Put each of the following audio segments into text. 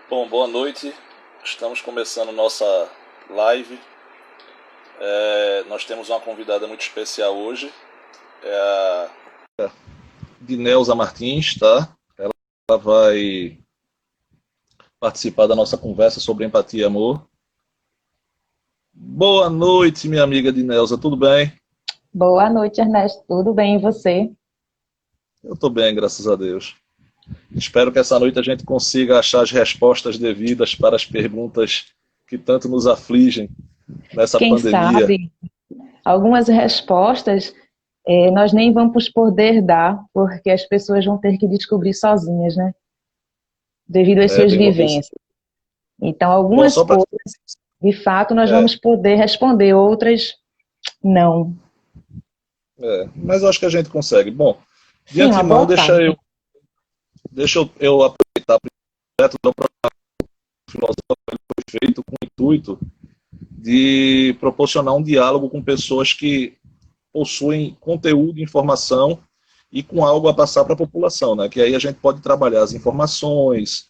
Bom, boa noite. Estamos começando nossa live. Nós temos uma convidada muito especial hoje. É a Dinelza Martins, tá? Ela vai participar da nossa conversa sobre empatia e amor. Boa noite, minha amiga Dinelza, tudo bem? Boa noite, Ernesto. Tudo bem e você? Eu estou bem, graças a Deus. Espero que essa noite a gente consiga achar as respostas devidas para as perguntas que tanto nos afligem nessa Quem pandemia. sabe algumas respostas nós nem vamos poder dar, porque as pessoas vão ter que descobrir sozinhas, né? Devido às É suas bem uma coisa. vivências. Então, Bom, algumas só para. coisas, de fato, nós vamos poder responder, outras não. Mas eu acho que a gente consegue. Bom, de Sim, uma antemão, boa parte. deixa eu aproveitar projeto do filósofo que foi feito com o intuito de proporcionar um diálogo com pessoas que possuem conteúdo, informação e com algo a passar para a população, né? Que aí a gente pode trabalhar as informações,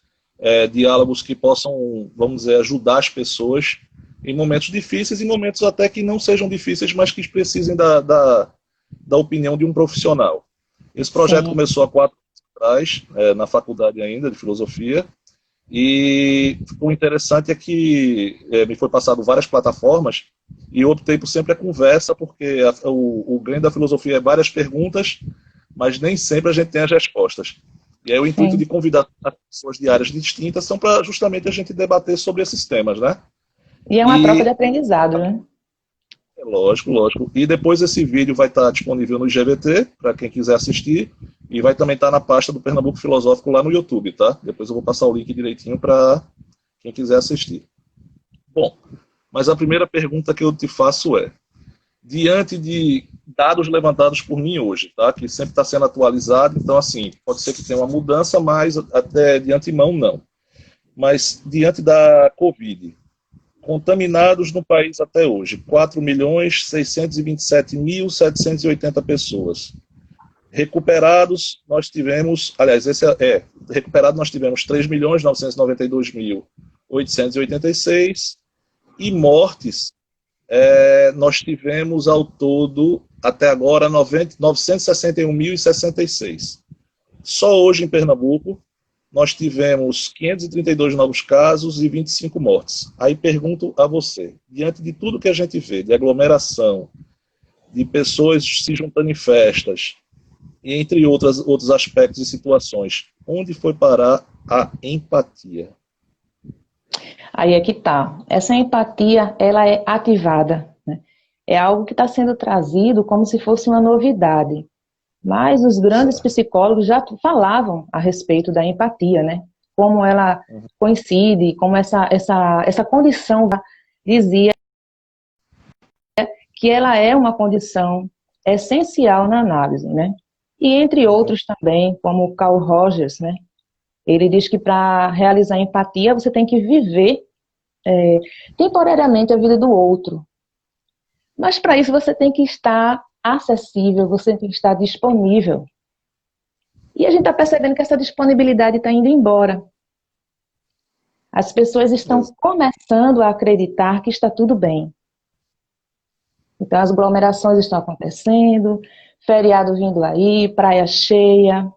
diálogos que possam, vamos dizer, ajudar as pessoas em momentos difíceis e momentos até que não sejam difíceis, mas que precisem da opinião de um profissional. Esse projeto Sim, começou há 4 anos atrás, na faculdade ainda de filosofia, e o interessante é que me foi passado várias plataformas e eu optei por sempre a conversa, porque o ganho da filosofia é várias perguntas, mas nem sempre a gente tem as respostas. E aí o intuito de sim. convidar as pessoas de áreas distintas são para justamente a gente debater sobre esses temas, né? E é uma troca de E aprendizado, né? lógico, lógico. E depois esse vídeo vai estar disponível no IGVT, para quem quiser assistir, e vai também estar na pasta do Pernambuco Filosófico lá no YouTube, tá? Depois eu vou passar o link direitinho para quem quiser assistir. Bom, mas a primeira pergunta que eu te faço é: diante de dados levantados por mim hoje, tá? Que sempre está sendo atualizado, então assim, pode ser que tenha uma mudança, mas até de antemão não. Mas diante da Covid, contaminados no país até hoje, 4.627.780 pessoas. Recuperados, nós tivemos, aliás, recuperado nós tivemos 3.992.886 e mortes, nós tivemos ao todo, até agora, 961.066. Só hoje em Pernambuco, nós tivemos 532 novos casos e 25 mortes. Aí pergunto a você, diante de tudo que a gente vê, de aglomeração, de pessoas se juntando em festas, e entre outros aspectos e situações, onde foi parar a empatia? Aí é que tá. Essa empatia, ela é ativada, né? É algo que está sendo trazido como se fosse uma novidade. Mas os grandes Certo. psicólogos já falavam a respeito da empatia, né? Como ela Uhum. coincide, como essa condição dizia que ela é uma condição essencial na análise, né? E entre Uhum. outros também, como Carl Rogers, né? Ele diz que para realizar empatia você tem que viver temporariamente a vida do outro. Mas para isso você tem que estar acessível, você tem que estar disponível. E a gente está percebendo que essa disponibilidade está indo embora. As pessoas estão começando a acreditar que está tudo bem. Então, as aglomerações estão acontecendo, feriado vindo aí, praia cheia.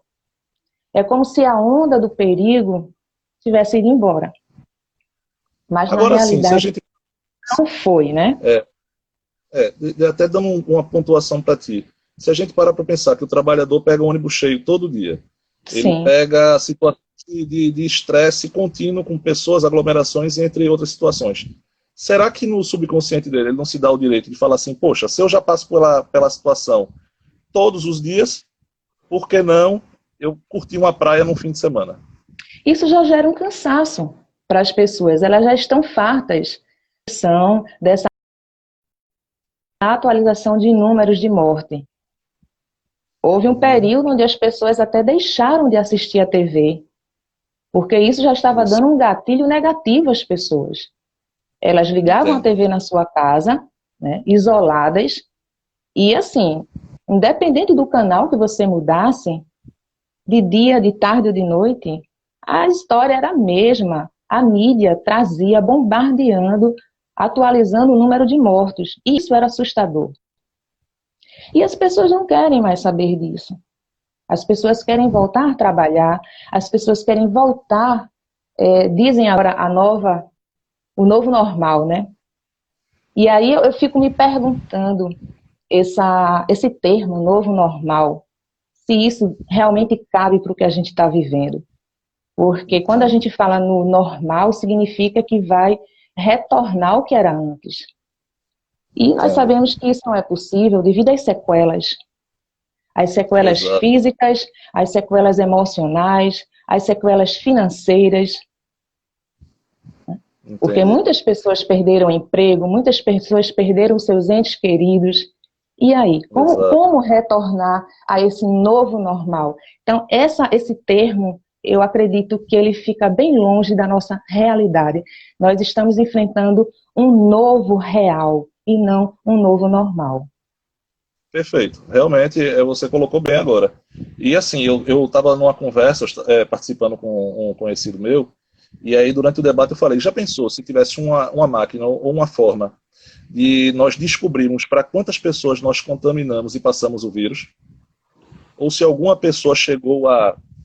É como se a onda do perigo tivesse ido embora. Mas, na Agora sim, se a realidade, gente. não foi, né? Até dando uma pontuação para ti. Se a gente parar para pensar que o trabalhador pega um ônibus cheio todo dia, ele Sim. pega situações de estresse contínuo com pessoas, aglomerações, entre outras situações. Será que no subconsciente dele ele não se dá o direito de falar assim, poxa, se eu já passo pela situação todos os dias, por que não eu curtir uma praia no fim de semana? Isso já gera um cansaço para as pessoas. Elas já estão fartas dessa atualização de números de morte. Houve um Uhum. período onde as pessoas até deixaram de assistir a TV, porque isso já estava Isso, dando um gatilho negativo às pessoas. Elas ligavam a entendo. TV na sua casa, né, isoladas, e assim, independente do canal que você mudasse, de dia, de tarde ou de noite, a história era a mesma. a mídia trazia bombardeando, atualizando o número de mortos. E isso era assustador. E as pessoas não querem mais saber disso. As pessoas querem voltar a trabalhar, as pessoas querem voltar, dizem agora o novo normal, né? E aí eu fico me perguntando, esse termo, novo normal, se isso realmente cabe para o que a gente está vivendo. Porque quando a gente fala no normal, significa que vai retornar ao que era antes. E nós sabemos que isso não é possível devido às sequelas. As sequelas Exato. físicas, as sequelas emocionais, as sequelas financeiras. Porque Entendi. muitas pessoas perderam o emprego, muitas pessoas perderam seus entes queridos. E aí, como retornar a esse novo normal? Então, esse termo, eu acredito que ele fica bem longe da nossa realidade. Nós estamos enfrentando um novo real e não um novo normal. Perfeito. Realmente, você colocou bem agora. E assim, eu estava numa conversa, participando com um conhecido meu, e aí durante o debate eu falei, já pensou se tivesse uma máquina ou uma forma de nós descobrirmos para quantas pessoas nós contaminamos e passamos o vírus? Ou se alguma pessoa chegou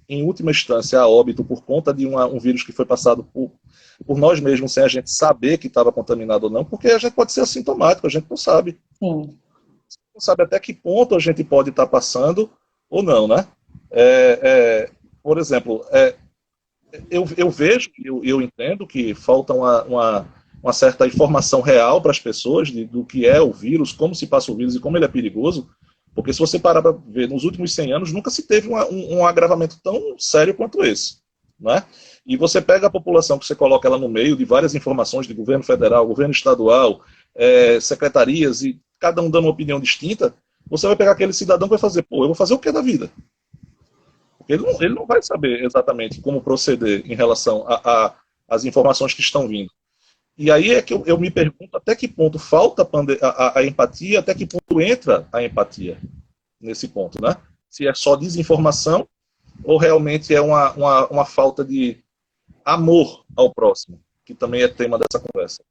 em última instância, a óbito por conta de um vírus que foi passado por nós mesmos, sem a gente saber que estava contaminado ou não, porque a gente pode ser assintomático, a gente não sabe. Sim. Não sabe até que ponto a gente pode estar passando ou não, né? Por exemplo, eu vejo, eu entendo que falta uma certa informação real para as pessoas do que é o vírus, como se passa o vírus e como ele é perigoso, porque se você parar para ver, nos últimos 100 anos nunca se teve um agravamento tão sério quanto esse, né? E você pega a população, que você coloca ela no meio de várias informações de governo federal, governo estadual, secretarias, e cada um dando uma opinião distinta, você vai pegar aquele cidadão que vai fazer, eu vou fazer o que da vida? Ele não vai saber exatamente como proceder em relação às informações que estão vindo. E aí é que eu me pergunto até que ponto falta a empatia, até que ponto entra a empatia nesse ponto, né? Se é só desinformação ou realmente é uma falta de amor ao próximo, que também é tema dessa conversa.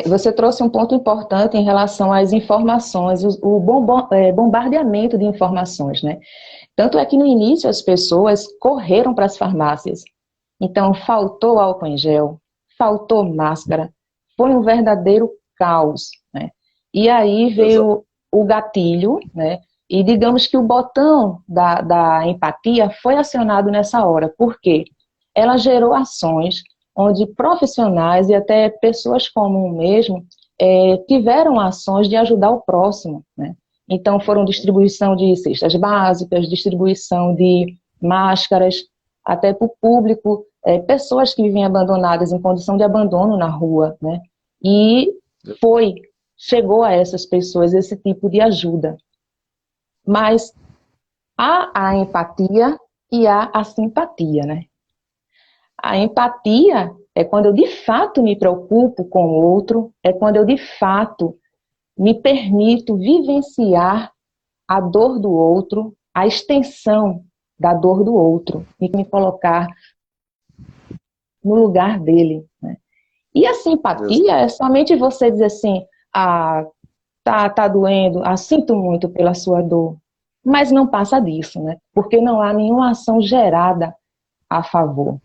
Você trouxe um ponto importante em relação às informações, o bombardeamento de informações, né? Tanto é que no início as pessoas correram para as farmácias. Então, faltou álcool em gel, faltou máscara, foi um verdadeiro caos, né? E aí veio o gatilho, né? E digamos que o botão da empatia foi acionado nessa hora. Por quê? Ela gerou ações onde profissionais e até pessoas comuns mesmo tiveram ações de ajudar o próximo, né? Então foram distribuição de cestas básicas, distribuição de máscaras, até para o público, pessoas que vivem abandonadas em condição de abandono na rua, né? E chegou a essas pessoas esse tipo de ajuda. Mas há a empatia e há a simpatia, né? A empatia é quando eu de fato me preocupo com o outro, é quando eu de fato me permito vivenciar a dor do outro, a extensão da dor do outro, e me colocar no lugar dele, né? E a simpatia é somente você dizer assim, tá doendo, sinto muito pela sua dor, mas não passa disso, né? Porque não há nenhuma ação gerada a favor.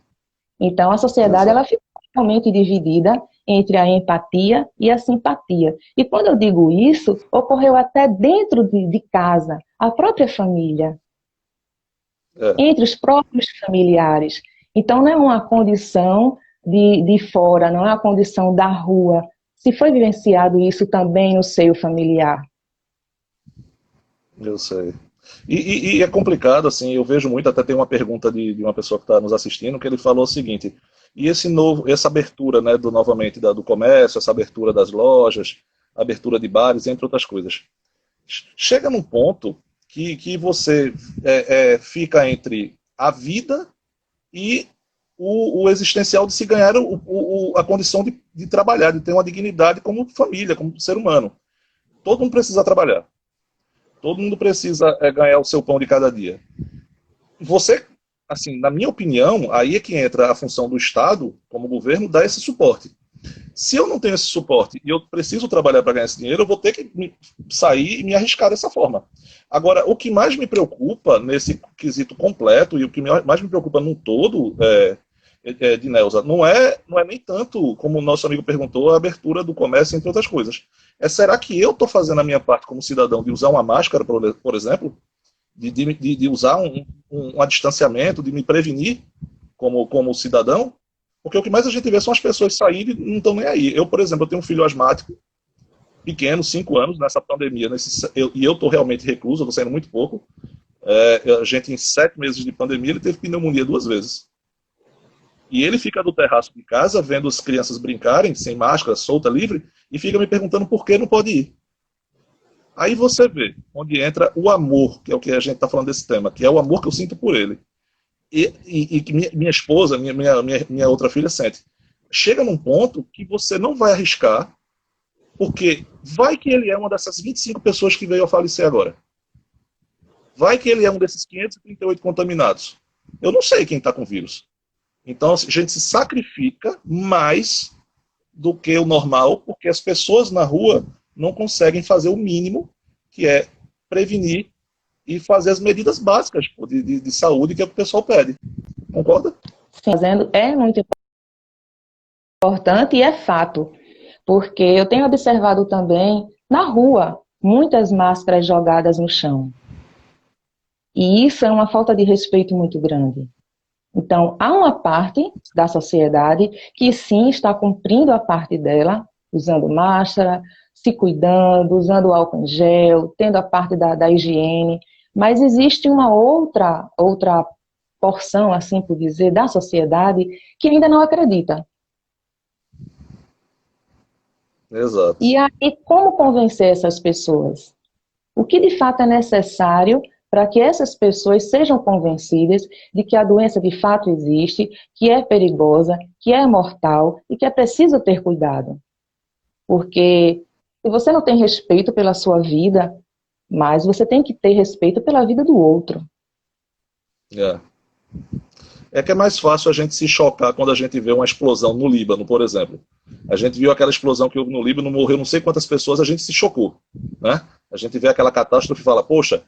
Então, a sociedade ela fica totalmente dividida entre a empatia e a simpatia. E quando eu digo isso, ocorreu até dentro de casa, a própria família, entre os próprios familiares. Então, não é uma condição de fora, não é uma condição da rua. Se foi vivenciado isso também no seio familiar. Eu sei. E é complicado, assim, eu vejo muito, até tem uma pergunta de uma pessoa que está nos assistindo, que ele falou o seguinte, e essa abertura, né, novamente do comércio, essa abertura das lojas, abertura de bares, entre outras coisas. Chega num ponto que você fica entre a vida e o existencial de se ganhar a condição de trabalhar, de ter uma dignidade como família, como ser humano. Todo mundo precisa trabalhar. Todo mundo precisa ganhar o seu pão de cada dia. Você assim, na minha opinião, aí é que entra a função do Estado, como governo, dar esse suporte. Se eu não tenho esse suporte e eu preciso trabalhar para ganhar esse dinheiro, eu vou ter que sair e me arriscar dessa forma. Agora, o que mais me preocupa nesse quesito completo e o que mais me preocupa num todo, de Nelza, não é nem tanto, como o nosso amigo perguntou, a abertura do comércio, entre outras coisas. Será que eu estou fazendo a minha parte como cidadão de usar uma máscara, por exemplo, de usar um distanciamento, de me prevenir como cidadão? Porque o que mais a gente vê são as pessoas saindo e não estão nem aí. Eu, por exemplo, eu tenho um filho asmático, pequeno, 5 anos, nessa pandemia, e eu estou realmente recluso, eu estou saindo muito pouco. A gente, em 7 meses de pandemia, ele teve pneumonia 2 vezes. E ele fica no terraço de casa, vendo as crianças brincarem, sem máscara, solta, livre, e fica me perguntando por que não pode ir. Aí você vê onde entra o amor, que é o que a gente está falando desse tema, que é o amor que eu sinto por ele. E que minha esposa, minha outra filha sente. Chega num ponto que você não vai arriscar, porque vai que ele é uma dessas 25 pessoas que veio a falecer agora. Vai que ele é um desses 538 contaminados. Eu não sei quem está com vírus. Então a gente se sacrifica mais do que o normal, porque as pessoas na rua não conseguem fazer o mínimo, que é prevenir e fazer as medidas básicas de saúde que é o que o pessoal pede. Concorda? Sim, fazendo é muito importante e é fato, porque eu tenho observado também na rua muitas máscaras jogadas no chão. E isso é uma falta de respeito muito grande. Então, há uma parte da sociedade que sim está cumprindo a parte dela, usando máscara, se cuidando, usando álcool em gel, tendo a parte da higiene, mas existe uma outra porção, assim por dizer, da sociedade que ainda não acredita. Exato. E aí, como convencer essas pessoas? O que de fato é necessário para que essas pessoas sejam convencidas de que a doença de fato existe, que é perigosa, que é mortal e que é preciso ter cuidado? Porque se você não tem respeito pela sua vida, mas você tem que ter respeito pela vida do outro. É que é mais fácil a gente se chocar quando a gente vê uma explosão no Líbano, por exemplo. A gente viu aquela explosão que houve no Líbano, morreu não sei quantas pessoas, a gente se chocou, né? A gente vê aquela catástrofe e fala, poxa,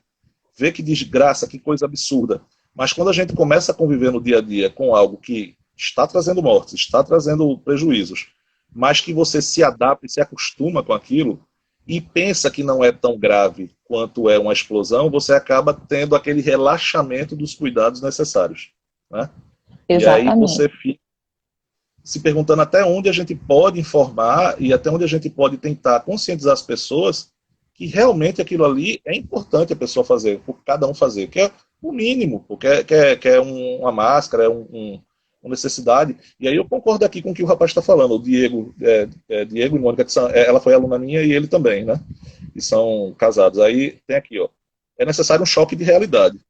vê que desgraça, que coisa absurda. Mas quando a gente começa a conviver no dia a dia com algo que está trazendo mortes, está trazendo prejuízos, mas que você se adapta e se acostuma com aquilo e pensa que não é tão grave quanto é uma explosão, você acaba tendo aquele relaxamento dos cuidados necessários, né? E aí Exatamente. você fica se perguntando até onde a gente pode informar e até onde a gente pode tentar conscientizar as pessoas que realmente aquilo ali é importante a pessoa fazer, por cada um fazer, que é o mínimo, porque é uma máscara, é uma necessidade. E aí eu concordo aqui com o que o rapaz está falando, o Diego, Diego e Mônica, ela foi aluna minha e ele também, né? E são casados. Aí tem aqui, ó, é necessário um choque de realidade.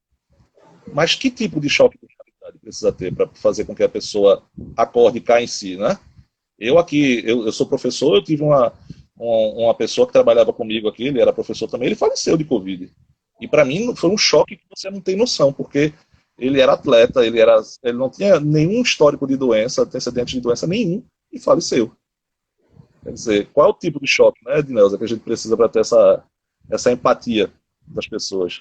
Mas que tipo de choque de realidade precisa ter para fazer com que a pessoa acorde e caia em si, né? Eu sou professor, eu tive uma pessoa que trabalhava comigo aqui, ele era professor também, ele faleceu de Covid. E para mim foi um choque que você não tem noção, porque ele era atleta, ele não tinha nenhum histórico de doença, antecedente de doença nenhum, e faleceu. Quer dizer, qual é o tipo de choque, né, Ednelza, que a gente precisa para ter essa empatia das pessoas?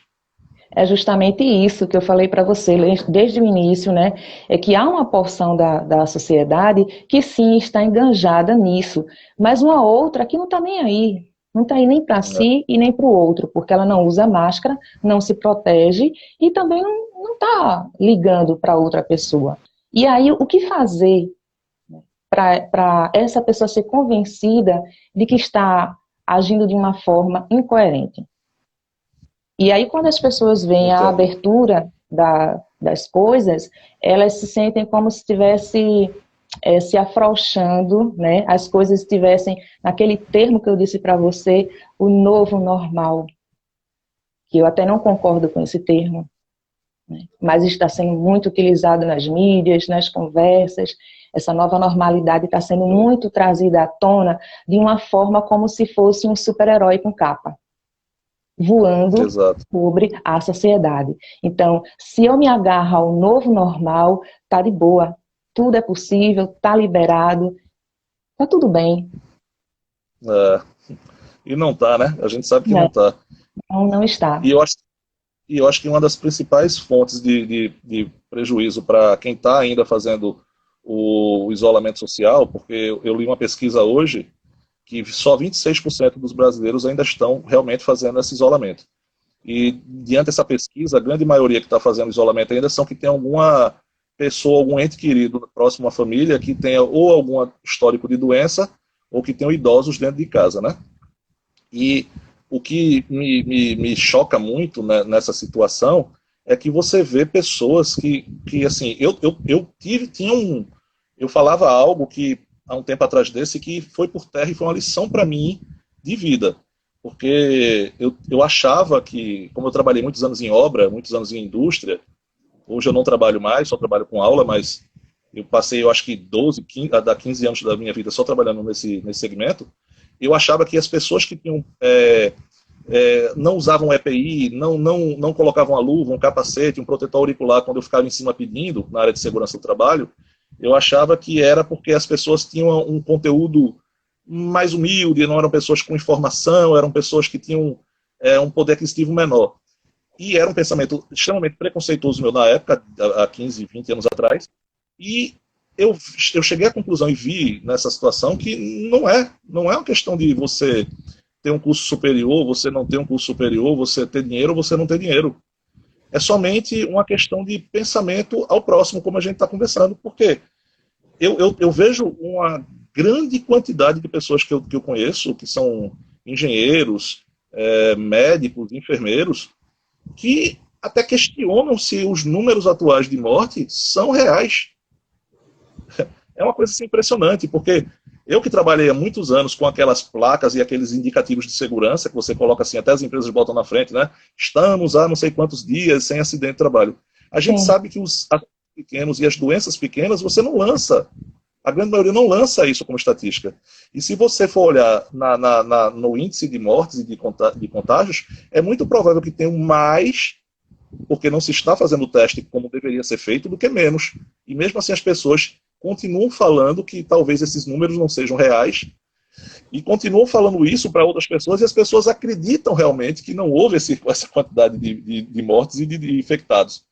É justamente isso que eu falei para você desde o início, né? É que há uma porção da sociedade que sim está enganjada nisso, mas uma outra que não está nem aí. Não está aí nem para si e nem para o outro, porque ela não usa máscara, não se protege e também não está ligando para outra pessoa. E aí, o que fazer para essa pessoa ser convencida de que está agindo de uma forma incoerente? E aí, quando as pessoas veem a Entendo. abertura das coisas, elas se sentem como se estivesse se afrouxando, né? As coisas estivessem, naquele termo que eu disse para você, o novo normal, que eu até não concordo com esse termo, né? Mas está sendo muito utilizado nas mídias, nas conversas. Essa nova normalidade está sendo muito trazida à tona de uma forma como se fosse um super-herói com capa. voando Exato. sobre a sociedade. Então, se eu me agarro ao novo normal, tá de boa, tudo é possível, tá liberado, tá tudo bem. É, e não tá, né? A gente sabe que não Não, tá. não está. E eu acho, e eu acho que uma das principais fontes de prejuízo para quem está ainda fazendo o isolamento social, porque eu li uma pesquisa hoje que só 26% dos brasileiros ainda estão realmente fazendo esse isolamento. E diante dessa pesquisa, a grande maioria que está fazendo isolamento ainda são que tem alguma pessoa, algum ente querido próximo à família que tenha ou algum histórico de doença ou que tenham idosos dentro de casa, né? E o que me choca muito, né, nessa situação é que você vê pessoas que assim, eu falava algo que há um tempo atrás desse que foi por terra e foi uma lição para mim de vida. Porque eu achava que, como eu trabalhei muitos anos em obra, muitos anos em indústria, hoje eu não trabalho mais, só trabalho com aula, mas eu passei, eu acho que 15 anos da minha vida só trabalhando nesse segmento. Eu achava que as pessoas que tinham não usavam EPI, não colocavam a luva, um capacete, um protetor auricular quando eu ficava em cima pedindo, na área de segurança do trabalho, eu achava que era porque as pessoas tinham um conteúdo mais humilde, não eram pessoas com informação, eram pessoas que tinham um poder aquisitivo menor. E era um pensamento extremamente preconceituoso meu na época, há 15, 20 anos atrás, e eu cheguei à conclusão e vi nessa situação que não é uma questão de você ter um curso superior, você não ter um curso superior, você ter dinheiro ou você não ter dinheiro. É somente uma questão de pensamento ao próximo, como a gente está conversando, porque eu vejo uma grande quantidade de pessoas que eu conheço, que são engenheiros, médicos, enfermeiros, que até questionam se os números atuais de morte são reais. É uma coisa assim, impressionante, porque eu que trabalhei há muitos anos com aquelas placas e aqueles indicativos de segurança que você coloca assim, até as empresas botam na frente, né? Estamos há não sei quantos dias sem acidente de trabalho. A gente Sim. sabe que os pequenos e as doenças pequenas você não lança. A grande maioria não lança isso como estatística. E se você for olhar no índice de mortes e de contágios, é muito provável que tenham mais, porque não se está fazendo o teste como deveria ser feito, do que menos. E mesmo assim as pessoas continuam falando que talvez esses números não sejam reais e continuam falando isso para outras pessoas e as pessoas acreditam realmente que não houve essa quantidade de mortes e de infectados.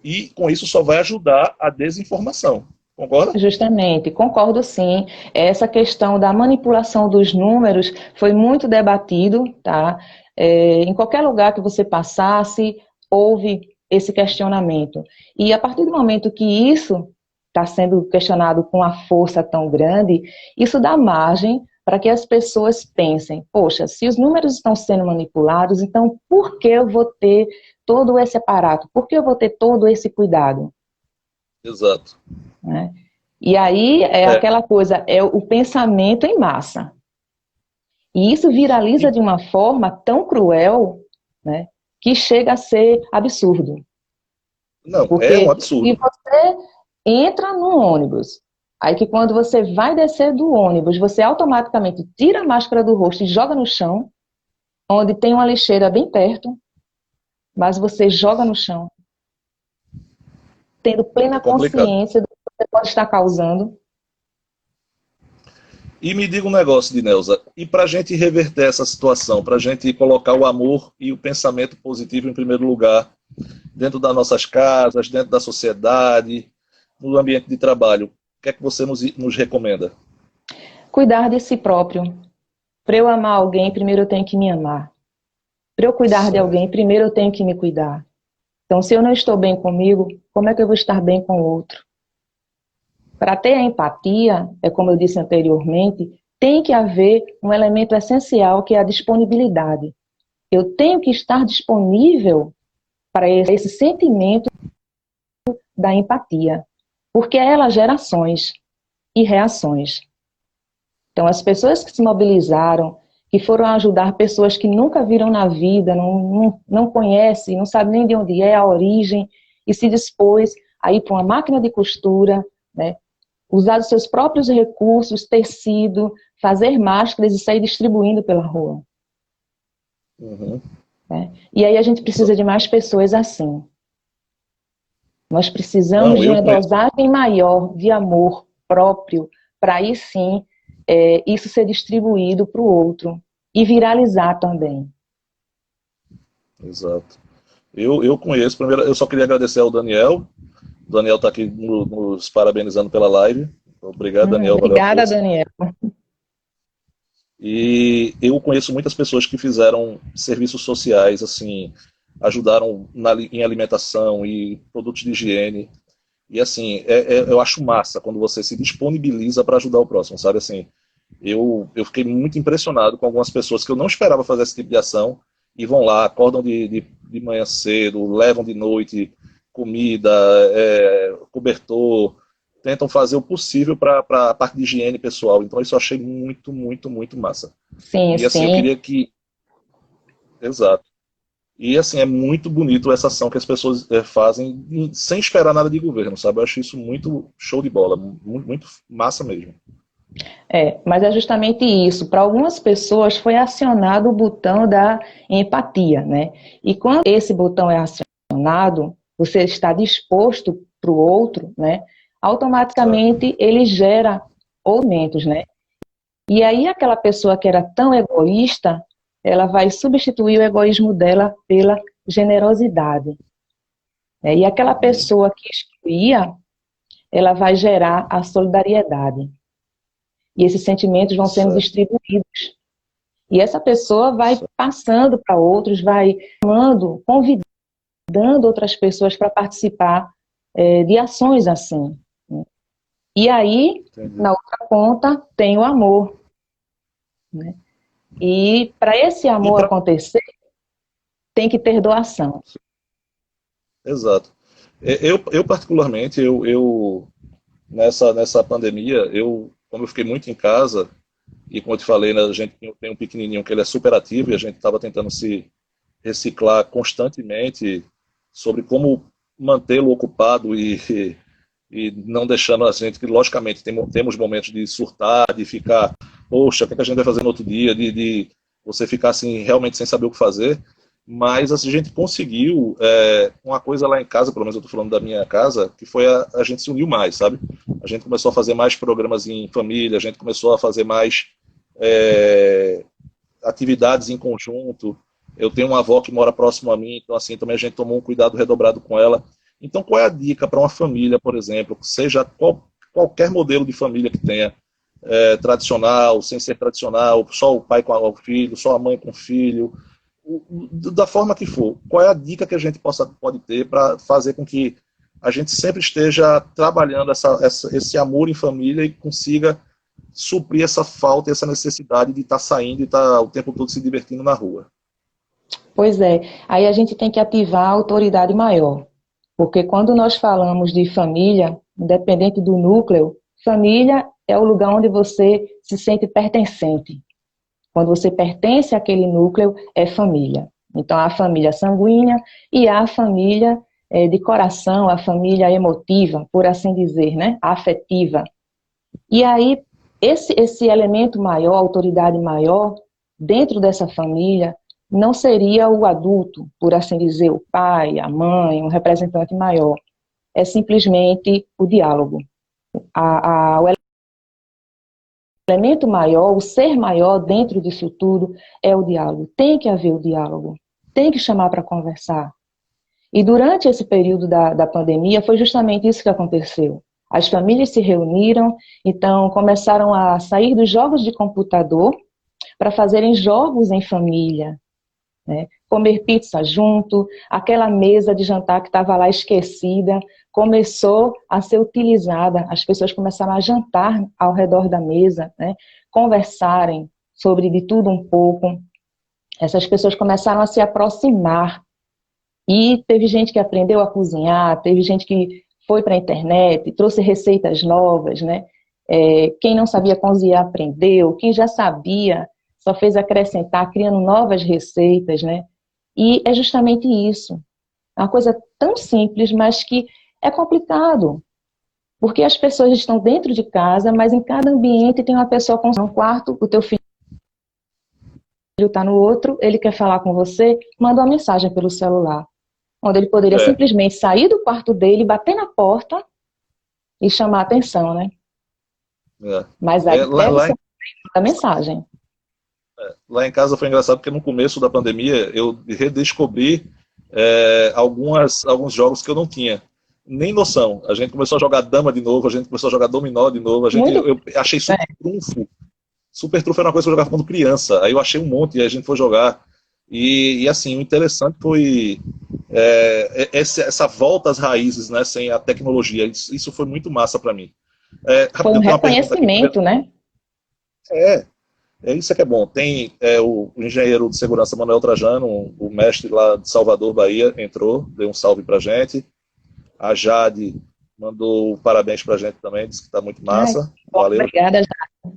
E com isso só vai ajudar a desinformação. Concorda? Justamente, concordo sim. Essa questão da manipulação dos números foi muito debatido, tá? Em qualquer lugar que você passasse, houve esse questionamento. E a partir do momento que isso está sendo questionado com uma força tão grande, isso dá margem para que as pessoas pensem, poxa, se os números estão sendo manipulados, então por que eu vou ter todo esse aparato? Por que eu vou ter todo esse cuidado? Exato. Né? E aí é É. aquela coisa, é o pensamento em massa. E isso viraliza E, de uma forma tão cruel, né, que chega a ser absurdo. não, é um Porque se absurdo. você entra no ônibus, aí que quando você vai descer do ônibus, você automaticamente tira a máscara do rosto e joga no chão, onde tem uma lixeira bem perto, mas você joga no chão, tendo É plena complicado. consciência do que você pode estar causando. E me diga um negócio, Dinelza, e para a gente reverter essa situação, para a gente colocar o amor e o pensamento positivo em primeiro lugar, dentro das nossas casas, dentro da sociedade, no ambiente de trabalho, o que é que você nos recomenda? Cuidar de si próprio. Para eu amar alguém, primeiro eu tenho que me amar. Para eu cuidar de Certo. alguém, primeiro eu tenho que me cuidar. Então, se eu não estou bem comigo, como é que eu vou estar bem com o outro? Para ter a empatia, é como eu disse anteriormente, tem que haver um elemento essencial que é a disponibilidade. Eu tenho que estar disponível para esse sentimento da empatia, porque ela gera ações e reações. Então, as pessoas que se mobilizaram, que foram ajudar pessoas que nunca viram na vida, não conhecem, não sabem nem de onde é a origem, e se dispôs a ir para uma máquina de costura, né, usar os seus próprios recursos, tecido, fazer máscaras e sair distribuindo pela rua. Uhum. né? E aí a gente precisa de mais pessoas assim. Nós precisamos Não, de eu uma conheço. dosagem maior de amor próprio para aí sim isso ser distribuído para o outro e viralizar também. Exato. Eu conheço, primeiro, eu só queria agradecer ao Daniel. O Daniel está aqui nos parabenizando pela live. Obrigado, Daniel, valeu a Obrigada, força. Daniel. E eu conheço muitas pessoas que fizeram serviços sociais, assim, ajudaram em alimentação e produtos de higiene. E assim, eu acho massa quando você se disponibiliza para ajudar o próximo, sabe? Assim, eu fiquei muito impressionado com algumas pessoas que eu não esperava fazer esse tipo de ação e vão lá, acordam de manhã cedo, levam de noite comida, cobertor, tentam fazer o possível para a parte de higiene pessoal. Então isso eu achei muito, muito, muito massa. Sim, E assim, eu sim. queria que. Exato. E assim, é muito bonito essa ação que as pessoas fazem sem esperar nada de governo, sabe? Eu acho isso muito show de bola, muito, muito massa mesmo. Mas é justamente isso. Para algumas pessoas foi acionado o botão da empatia, né? E quando esse botão é acionado, você está disposto para o outro, né? Certo. Automaticamente ele gera aumentos, né? E aí aquela pessoa que era tão egoísta, ela vai substituir o egoísmo dela pela generosidade, né? E aquela Uhum. pessoa que excluía, ela vai gerar a solidariedade. E esses sentimentos vão sendo Certo. distribuídos. E essa pessoa vai Certo. passando para outros, vai chamando, convidando outras pessoas para participar de ações assim. E aí, Entendi. na outra ponta, tem o amor, né? E para esse E amor para. acontecer, tem que ter doação. Exato. Eu particularmente, nessa pandemia, como eu fiquei muito em casa, e como eu te falei, né, a gente tem um pequenininho que ele é super ativo e a gente estava tentando se reciclar constantemente sobre como mantê-lo ocupado e não deixando a gente, que logicamente temos momentos de surtar, de ficar, poxa, o que a gente vai fazer no outro dia, de você ficar assim realmente sem saber o que fazer, mas assim, a gente conseguiu uma coisa lá em casa, pelo menos eu estou falando da minha casa, que foi a gente se uniu mais, sabe? A gente começou a fazer mais programas em família, a gente começou a fazer mais é, atividades em conjunto. Eu tenho uma avó que mora próximo a mim, então assim também a gente tomou um cuidado redobrado com ela. Então, qual é a dica para uma família, por exemplo, seja qualquer modelo de família que tenha, tradicional, sem ser tradicional, só o pai com o filho, só a mãe com o filho, da forma que for, qual é a dica que a gente pode ter para fazer com que a gente sempre esteja trabalhando esse amor em família e consiga suprir essa falta e essa necessidade de estar saindo e estar o tempo todo se divertindo na rua. Pois é, aí a gente tem que ativar a autoridade maior. Porque quando nós falamos de família, independente do núcleo, família é o lugar onde você se sente pertencente. Quando você pertence àquele núcleo, é família. Então, há a família sanguínea e há a família de coração, a família emotiva, por assim dizer, né? Afetiva. E aí, esse elemento maior, autoridade maior, dentro dessa família, não seria o adulto, por assim dizer, o pai, a mãe, um representante maior. É simplesmente o diálogo. O elemento maior, o ser maior dentro disso tudo é o diálogo. Tem que haver o diálogo. Tem que chamar para conversar. E durante esse período da pandemia, foi justamente isso que aconteceu. As famílias se reuniram, então começaram a sair dos jogos de computador para fazerem jogos em família, né? Comer pizza junto, aquela mesa de jantar que estava lá esquecida, começou a ser utilizada, as pessoas começaram a jantar ao redor da mesa, né? Conversarem sobre de tudo um pouco, essas pessoas começaram a se aproximar, e teve gente que aprendeu a cozinhar, teve gente que foi para a internet, trouxe receitas novas, né? Quem não sabia cozinhar aprendeu, quem já sabia só fez acrescentar, criando novas receitas, né? E é justamente isso. É uma coisa tão simples, mas que é complicado, porque as pessoas estão dentro de casa, mas em cada ambiente tem uma pessoa com um quarto, o teu filho está no outro, ele quer falar com você, manda uma mensagem pelo celular, onde ele poderia simplesmente sair do quarto dele, bater na porta e chamar a atenção, né? Mas aí deve ser a mensagem. Lá em casa foi engraçado porque no começo da pandemia eu redescobri alguns jogos que eu não tinha nem noção. A gente começou a jogar dama de novo, a gente começou a jogar dominó de novo, eu achei super trunfo. Super trunfo era uma coisa que eu jogava quando criança, aí eu achei um monte e a gente foi jogar. E assim, o interessante foi essa volta às raízes, né, sem a tecnologia. Isso foi muito massa para mim. Foi um reconhecimento, né? Isso que é bom. Tem o engenheiro de segurança Manuel Trajano, o mestre lá de Salvador, Bahia, entrou, deu um salve pra gente. A Jade mandou parabéns pra gente também, disse que está muito massa. Valeu. Obrigada, Jade.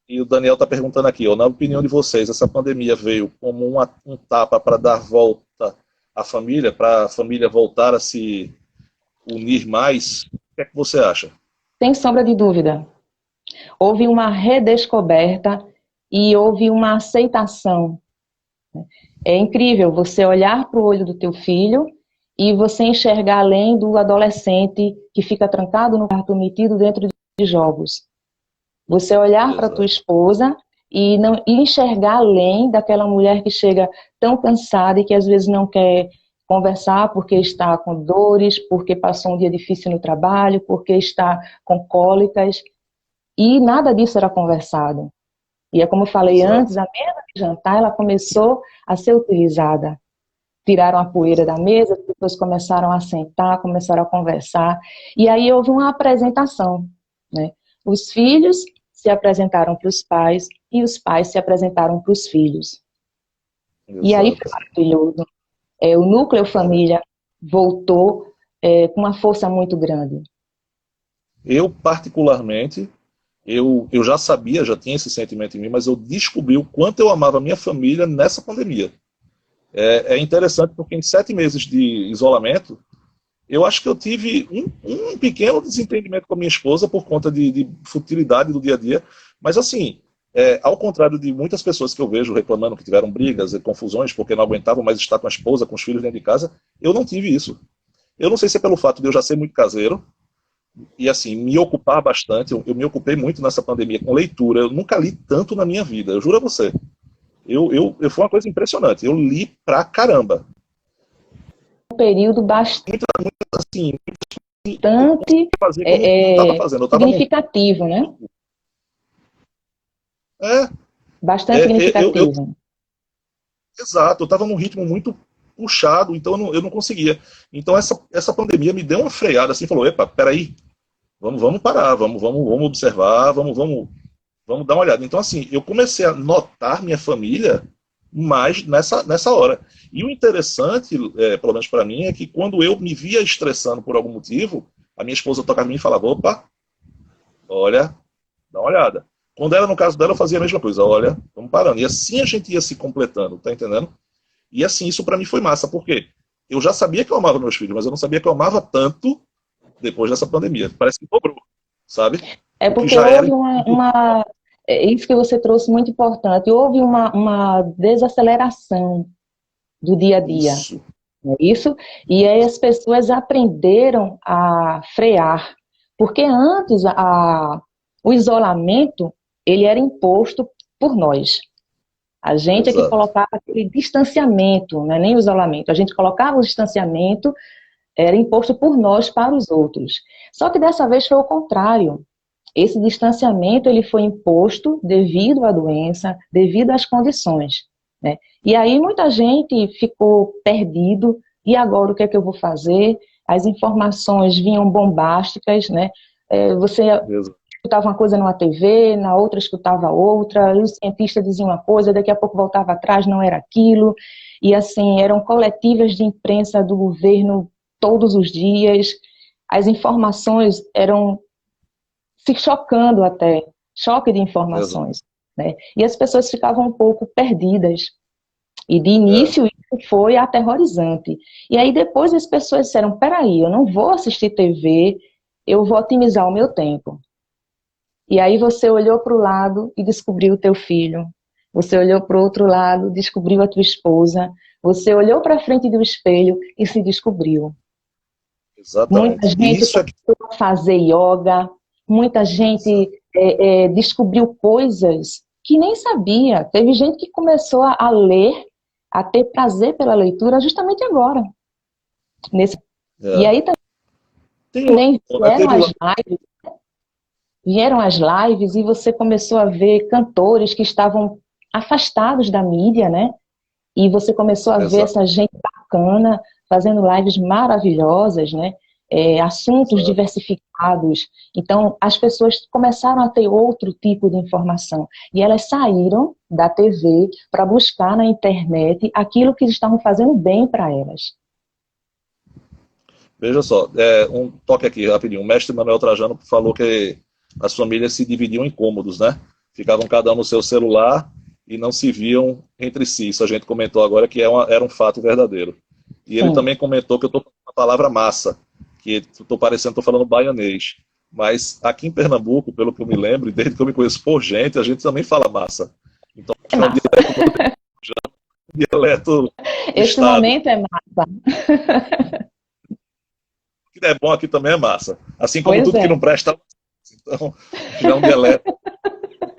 E o Daniel está perguntando aqui, na opinião de vocês, essa pandemia veio como um tapa para dar volta à família, para a família voltar a se unir mais? O que é que você acha? Sem sombra de dúvida. Houve uma redescoberta e houve uma aceitação. É incrível você olhar para o olho do teu filho e você enxergar além do adolescente que fica trancado no quarto, metido dentro de jogos. Você olhar para tua esposa e enxergar além daquela mulher que chega tão cansada e que às vezes não quer conversar porque está com dores, porque passou um dia difícil no trabalho, porque está com cólicas. E nada disso era conversado. E é como eu falei antes, a mesa de jantar ela começou a ser utilizada. Tiraram a poeira da mesa, as pessoas começaram a sentar, começaram a conversar. E aí houve uma apresentação, né? Os filhos se apresentaram para os pais e os pais se apresentaram para os filhos. Exato. E aí foi maravilhoso. O núcleo família voltou com uma força muito grande. Eu, particularmente, eu já sabia, já tinha esse sentimento em mim, mas eu descobri o quanto eu amava a minha família nessa pandemia. É interessante porque em 7 meses de isolamento, eu acho que eu tive um pequeno desentendimento com a minha esposa por conta de futilidade do dia a dia, mas assim, ao contrário de muitas pessoas que eu vejo reclamando que tiveram brigas e confusões porque não aguentavam mais estar com a esposa, com os filhos dentro de casa, eu não tive isso. Eu não sei se é pelo fato de eu já ser muito caseiro, e assim, me ocupar bastante, eu me ocupei muito nessa pandemia com leitura, eu nunca li tanto na minha vida, eu juro a você. Foi uma coisa impressionante, eu li pra caramba. Um período bastante assim, significativo, né? Bastante significativo. Exato, eu estava num ritmo muito puxado, então eu não conseguia. Então essa pandemia me deu uma freada, assim, falou, epa, peraí, vamos parar, vamos observar, vamos dar uma olhada. Então assim, eu comecei a notar minha família mais nessa hora. E o interessante, pelo menos para mim, é que quando eu me via estressando por algum motivo, a minha esposa tocava em mim e falava, opa, olha, dá uma olhada. Quando era no caso dela, eu fazia a mesma coisa, olha, vamos parando. E assim a gente ia se completando, tá entendendo? E assim, isso para mim foi massa, porque eu já sabia que eu amava meus filhos, mas eu não sabia que eu amava tanto depois dessa pandemia. Parece que dobrou, sabe? É porque houve isso que você trouxe muito importante, houve uma desaceleração do dia a dia. Isso. E aí as pessoas aprenderam a frear. Porque antes o isolamento, ele era imposto por nós. A gente é que colocava aquele distanciamento, não é nem o isolamento. A gente colocava o distanciamento, era imposto por nós para os outros. Só que dessa vez foi o contrário. Esse distanciamento ele foi imposto devido à doença, devido às condições, né? E aí muita gente ficou perdido. E agora o que é que eu vou fazer? As informações vinham bombásticas, né? Você escutava uma coisa numa TV, na outra escutava outra, e o cientista dizia uma coisa, daqui a pouco voltava atrás, não era aquilo. E assim, eram coletivas de imprensa do governo todos os dias. As informações eram se chocando até, choque de informações, né? E as pessoas ficavam um pouco perdidas. E de início isso foi aterrorizante. E aí depois as pessoas disseram, peraí, eu não vou assistir TV, eu vou otimizar o meu tempo. E aí você olhou para o lado e descobriu o teu filho. Você olhou para o outro lado, descobriu a tua esposa. Você olhou para frente do espelho e se descobriu. Muita Exatamente. E gente isso é que. começou a fazer yoga, muita gente descobriu coisas que nem sabia. Teve gente que começou a ler, a ter prazer pela leitura justamente agora. E É. aí Tem uma, também teve lá. vieram as lives e você começou a ver cantores que estavam afastados da mídia, né? E você começou a ver Exato, essa gente bacana fazendo lives maravilhosas, né? Assuntos exato. diversificados. Então, as pessoas começaram a ter outro tipo de informação. E elas saíram da TV para buscar na internet aquilo que estavam fazendo bem para elas. Veja só, um toque aqui rapidinho. O mestre Manuel Trajano falou que as famílias se dividiam em cômodos, né? Ficavam cada um no seu celular e não se viam entre si. Isso a gente comentou agora que era um fato verdadeiro. E ele Sim. também comentou que eu estou falando a palavra massa, que estou parecendo, estou falando baianês. Mas aqui em Pernambuco, pelo que eu me lembro, e desde que eu me conheço por gente, a gente também fala massa. Então, É é um massa. dialeto do Esse estado. momento é massa. O que é bom aqui também é massa. Assim como Pois tudo que é. não presta, então já é um dialeto.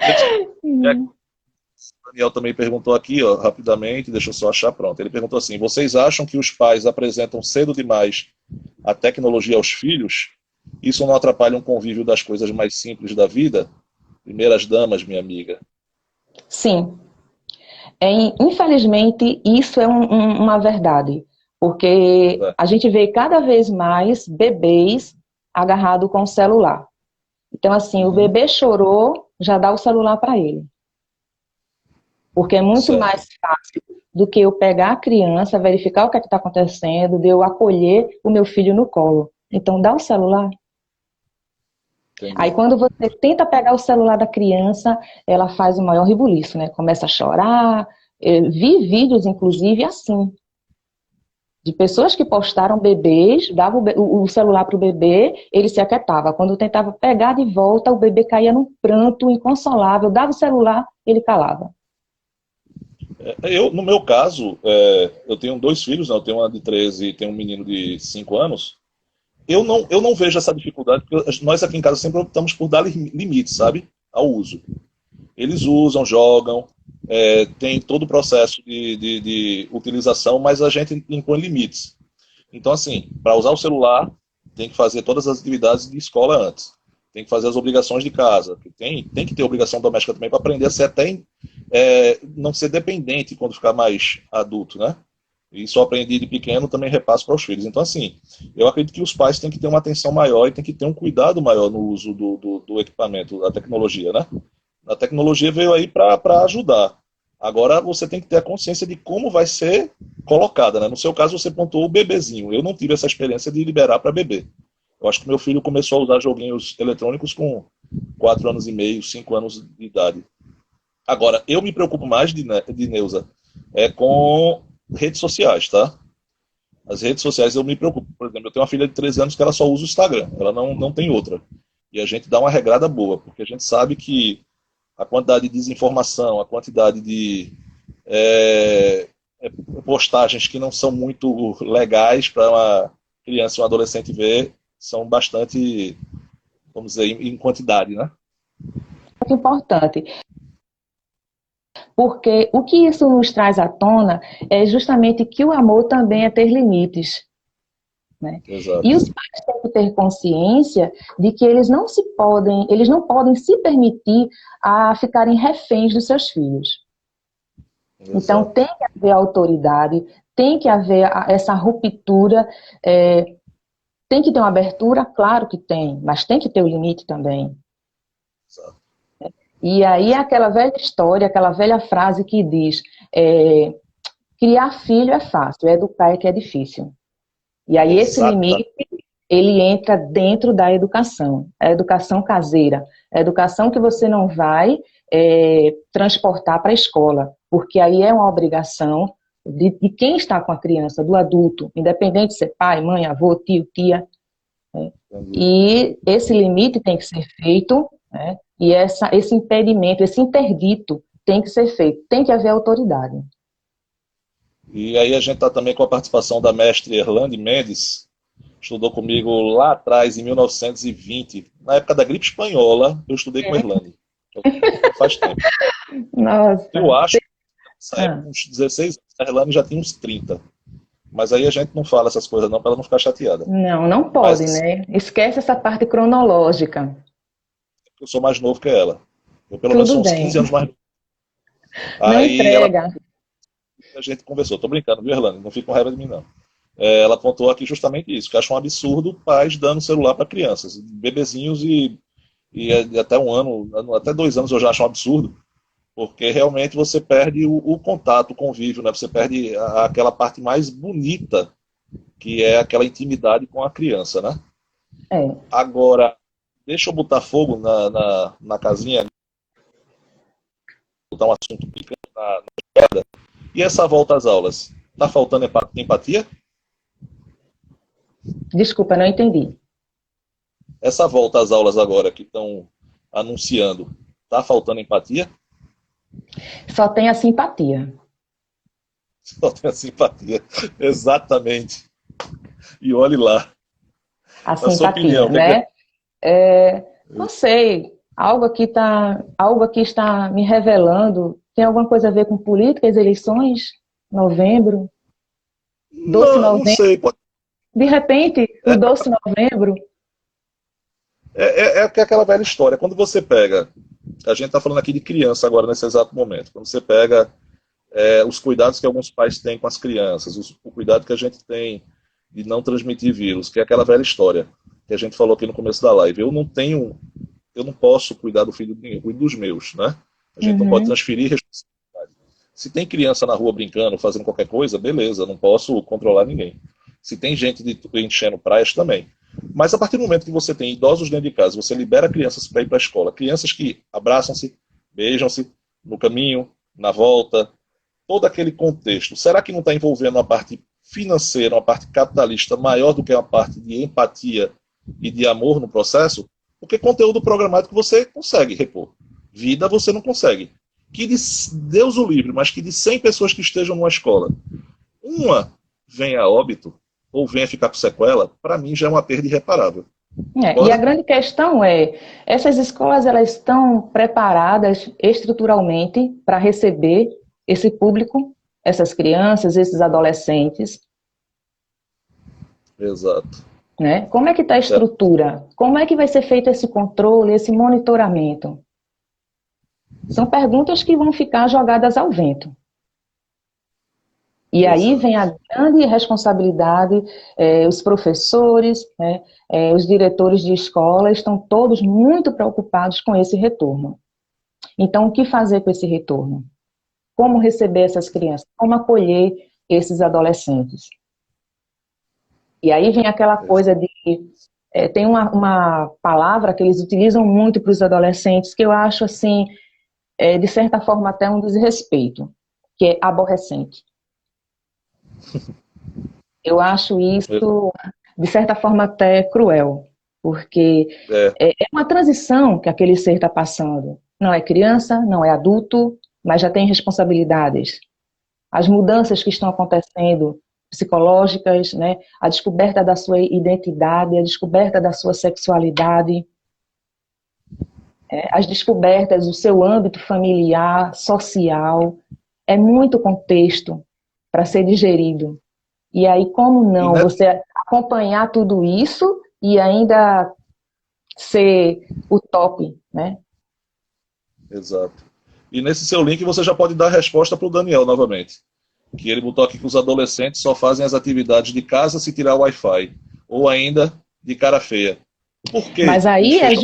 Já que Hum. o Daniel também perguntou aqui, ó, rapidamente, deixa eu só achar pronto. Ele perguntou assim: vocês acham que os pais apresentam cedo demais a tecnologia aos filhos? Isso não atrapalha um convívio das coisas mais simples da vida? Primeiras damas, minha amiga. Sim. Infelizmente, isso é uma verdade, porque É, a gente vê cada vez mais bebês agarrados com o celular. Então, assim, o uhum, bebê chorou, já dá o celular para ele. Porque é muito certo. mais fácil do que eu pegar a criança, verificar o que é que está acontecendo, de eu acolher o meu filho no colo. Então, dá o celular. Aí, Entendi. quando você tenta pegar o celular da criança, ela faz o maior rebuliço, né? Começa a chorar. Vi vídeos, inclusive, assim, de pessoas que postaram bebês, dava o celular para o bebê, ele se aquietava. Quando tentava pegar de volta, o bebê caía num pranto inconsolável, dava o celular, ele calava. No meu caso, eu tenho dois filhos, né? Eu tenho uma de 13 e tenho um menino de 5 anos. Eu não vejo essa dificuldade, porque nós aqui em casa sempre optamos por dar limites, sabe? Ao uso. Eles usam, jogam, tem todo o processo de utilização, mas a gente impõe limites. Então, assim, para usar o celular, tem que fazer todas as atividades de escola antes. Tem que fazer as obrigações de casa. Tem que ter obrigação doméstica também para aprender a ser até não ser dependente quando ficar mais adulto, né? Isso eu aprendi de pequeno, também repasso para os filhos. Então, assim, eu acredito que os pais têm que ter uma atenção maior e têm que ter um cuidado maior no uso do equipamento, da tecnologia, né? A tecnologia veio aí para ajudar. Agora você tem que ter a consciência de como vai ser colocada, né? No seu caso, você pontuou o bebezinho. Eu não tive essa experiência de liberar para bebê. Eu acho que meu filho começou a usar joguinhos eletrônicos com 4 anos e meio, 5 anos de idade. Agora, eu me preocupo mais de Neuza com redes sociais, tá? As redes sociais eu me preocupo. Por exemplo, eu tenho uma filha de 13 anos que ela só usa o Instagram. Ela não tem outra. E a gente dá uma regrada boa, porque a gente sabe que a quantidade de desinformação, a quantidade de é, postagens que não são muito legais para uma criança ou um adolescente ver são bastante, vamos dizer, em quantidade, né? Muito importante, porque o que isso nos traz à tona é justamente que o amor também é ter limites, né? E os Exato. pais têm que ter consciência de que eles não podem se permitir a ficarem reféns dos seus filhos. Então Exato. tem que haver autoridade, tem que haver essa ruptura, tem que ter uma abertura, claro que tem, mas tem que ter o limite também. Exato. E aí aquela velha história, aquela velha frase que diz, criar filho é fácil, educar é que é difícil. E aí esse Exata. limite, ele entra dentro da educação, a educação caseira, a educação que você não vai transportar para a escola, porque aí é uma obrigação de quem está com a criança, do adulto, independente de ser pai, mãe, avô, tio, tia, né? Entendi. E esse limite tem que ser feito, né? E esse impedimento, esse interdito tem que ser feito, tem que haver autoridade. E aí a gente está também com a participação da mestre Erlane Mendes, estudou comigo lá atrás, em 1920, na época da gripe espanhola, eu estudei com Erlane. Então, faz tempo. Nossa. Eu acho que nessa época, uns 16 anos, a Erlane já tinha uns 30. Mas aí a gente não fala essas coisas não, para ela não ficar chateada. Não, não pode, Mas né? Esquece essa parte cronológica. eu sou mais novo que ela. Eu pelo menos Tudo sou uns bem. 15 anos mais novo. Não Aí entrega. a gente conversou, tô brincando, viu, Erlane? Não fica com raiva de mim, não. Ela apontou aqui justamente isso, que acha um absurdo pais dando celular para crianças, bebezinhos e até um ano, até 2 anos eu já acho um absurdo, porque realmente você perde o contato, o convívio, né? Você perde aquela parte mais bonita, que é aquela intimidade com a criança, né? É. Agora, deixa eu botar fogo na casinha, botar um assunto picante na jogada. E essa volta às aulas? Tá faltando empatia? Desculpa, não entendi. Essa volta às aulas agora que estão anunciando, tá faltando empatia? Só tem a simpatia. Só tem a simpatia. Exatamente. E olhe lá. A Na sua opinião, simpatia, o que é né? Não sei, algo aqui está me revelando. Tem alguma coisa a ver com políticas, eleições? Novembro? Doce Não novembro? sei. De repente, o doce novembro? É aquela velha história. Quando você pega, a gente está falando aqui de criança agora, nesse exato momento. Quando você pega os cuidados que alguns pais têm com as crianças, o cuidado que a gente tem de não transmitir vírus, que é aquela velha história que a gente falou aqui no começo da live. Eu não posso cuidar do filho de ninguém, eu cuido dos meus, né? A gente não pode Uhum. transferir responsabilidade. Se tem criança na rua brincando, fazendo qualquer coisa, beleza, não posso controlar ninguém. Se tem gente enchendo praias, também. Mas a partir do momento que você tem idosos dentro de casa, você libera crianças para ir para a escola, crianças que abraçam-se, beijam-se no caminho, na volta, todo aquele contexto, será que não está envolvendo uma parte financeira, uma parte capitalista maior do que uma parte de empatia e de amor no processo? Porque conteúdo programático você consegue repor. Vida você não consegue. Que de Deus o livre, mas que de 100 pessoas que estejam numa escola, uma venha a óbito ou venha ficar com sequela, para mim já é uma perda irreparável. E a Concorda? grande questão é, essas escolas elas estão preparadas estruturalmente para receber esse público, essas crianças, esses adolescentes, Exato. né? Como é que está a Certo. estrutura? Como é que vai ser feito esse controle, esse monitoramento? São perguntas que vão ficar jogadas ao vento. E aí Exato. vem a grande responsabilidade, os professores, né, os diretores de escola estão todos muito preocupados com esse retorno. Então, o que fazer com esse retorno? Como receber essas crianças? Como acolher esses adolescentes? E aí vem aquela coisa de... tem uma palavra que eles utilizam muito para os adolescentes, que eu acho, assim, de certa forma até um desrespeito, que é aborrecente. Eu acho isso, de certa forma, até cruel, porque É, é uma transição que aquele ser está passando. Não é criança, não é adulto, mas já tem responsabilidades. As mudanças que estão acontecendo, psicológicas, né? A descoberta da sua identidade, a descoberta da sua sexualidade, as descobertas do seu âmbito familiar, social, é muito contexto para ser digerido. E aí, como e não você acompanhar tudo isso e ainda ser o top, né? Exato. E nesse seu link você já pode dar a resposta para o Daniel novamente. Que ele botou aqui que os adolescentes só fazem as atividades de casa se tirar o Wi-Fi. Ou ainda de cara feia. Por Mas que eles aí fecham? é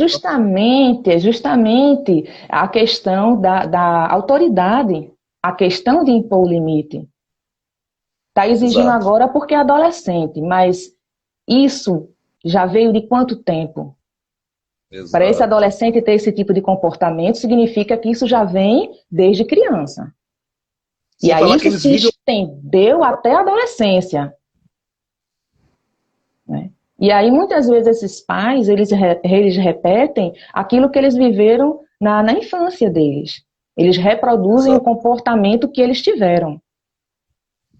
justamente a questão da autoridade, a questão de impor o limite. Está exigindo Exato. agora porque é adolescente, mas isso já veio de quanto tempo? Para esse Exato. adolescente ter esse tipo de comportamento, significa que isso já vem desde criança. E Sem aí falar isso aqueles se vídeos. estendeu até a adolescência, né? E aí muitas vezes esses pais, eles repetem aquilo que eles viveram na infância deles. Eles reproduzem o comportamento que eles tiveram.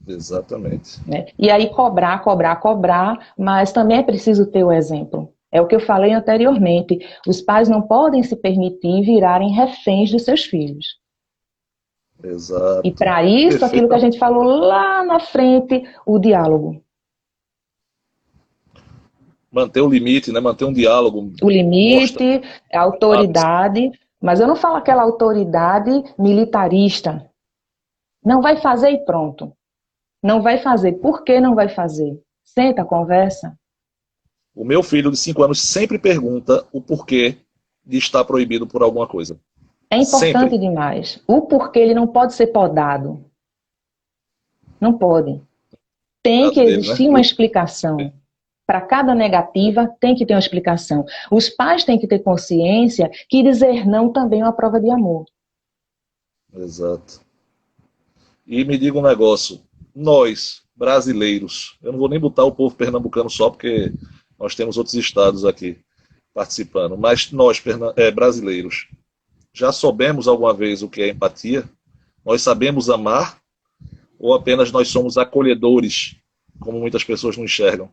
Exatamente. Né? E aí cobrar, mas também é preciso ter o exemplo. É o que eu falei anteriormente. Os pais não podem se permitir virarem reféns dos seus filhos. Exato. E para isso, aquilo que a gente falou lá na frente, o diálogo. Manter o limite, né? Manter um diálogo. O limite, a autoridade, mas eu não falo aquela autoridade militarista. Não vai fazer e pronto. Não vai fazer. Por que não vai fazer? Senta, conversa. O meu filho de 5 anos sempre pergunta o porquê de estar proibido por alguma coisa. É importante sempre. demais. O porquê ele não pode ser podado. Não pode. Tem que Dele, né? existir uma explicação. Para cada negativa, tem que ter uma explicação. Os pais têm que ter consciência que dizer não também é uma prova de amor. Exato. E me diga um negócio. Nós, brasileiros, eu não vou nem botar o povo pernambucano só, porque nós temos outros estados aqui participando, mas nós, brasileiros, já soubemos alguma vez o que é empatia? Nós sabemos amar? Ou apenas nós somos acolhedores, como muitas pessoas não enxergam?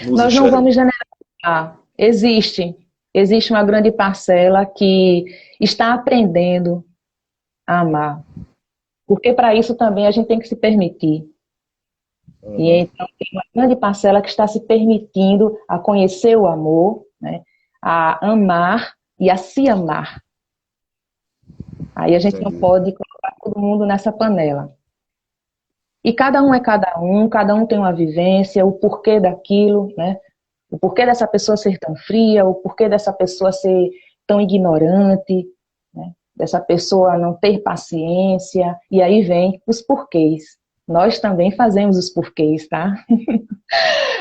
Nós não vamos generalizar. Existe uma grande parcela que está aprendendo a amar. Porque para isso também a gente tem que se permitir. E então tem uma grande parcela que está se permitindo a conhecer o amor, né, a amar e a se amar. Aí a gente não pode colocar todo mundo nessa panela. E cada um é cada um tem uma vivência, o porquê daquilo, né? O porquê dessa pessoa ser tão fria, o porquê dessa pessoa ser tão ignorante, né? Dessa pessoa não ter paciência, e aí vem os porquês. Nós também fazemos os porquês, tá?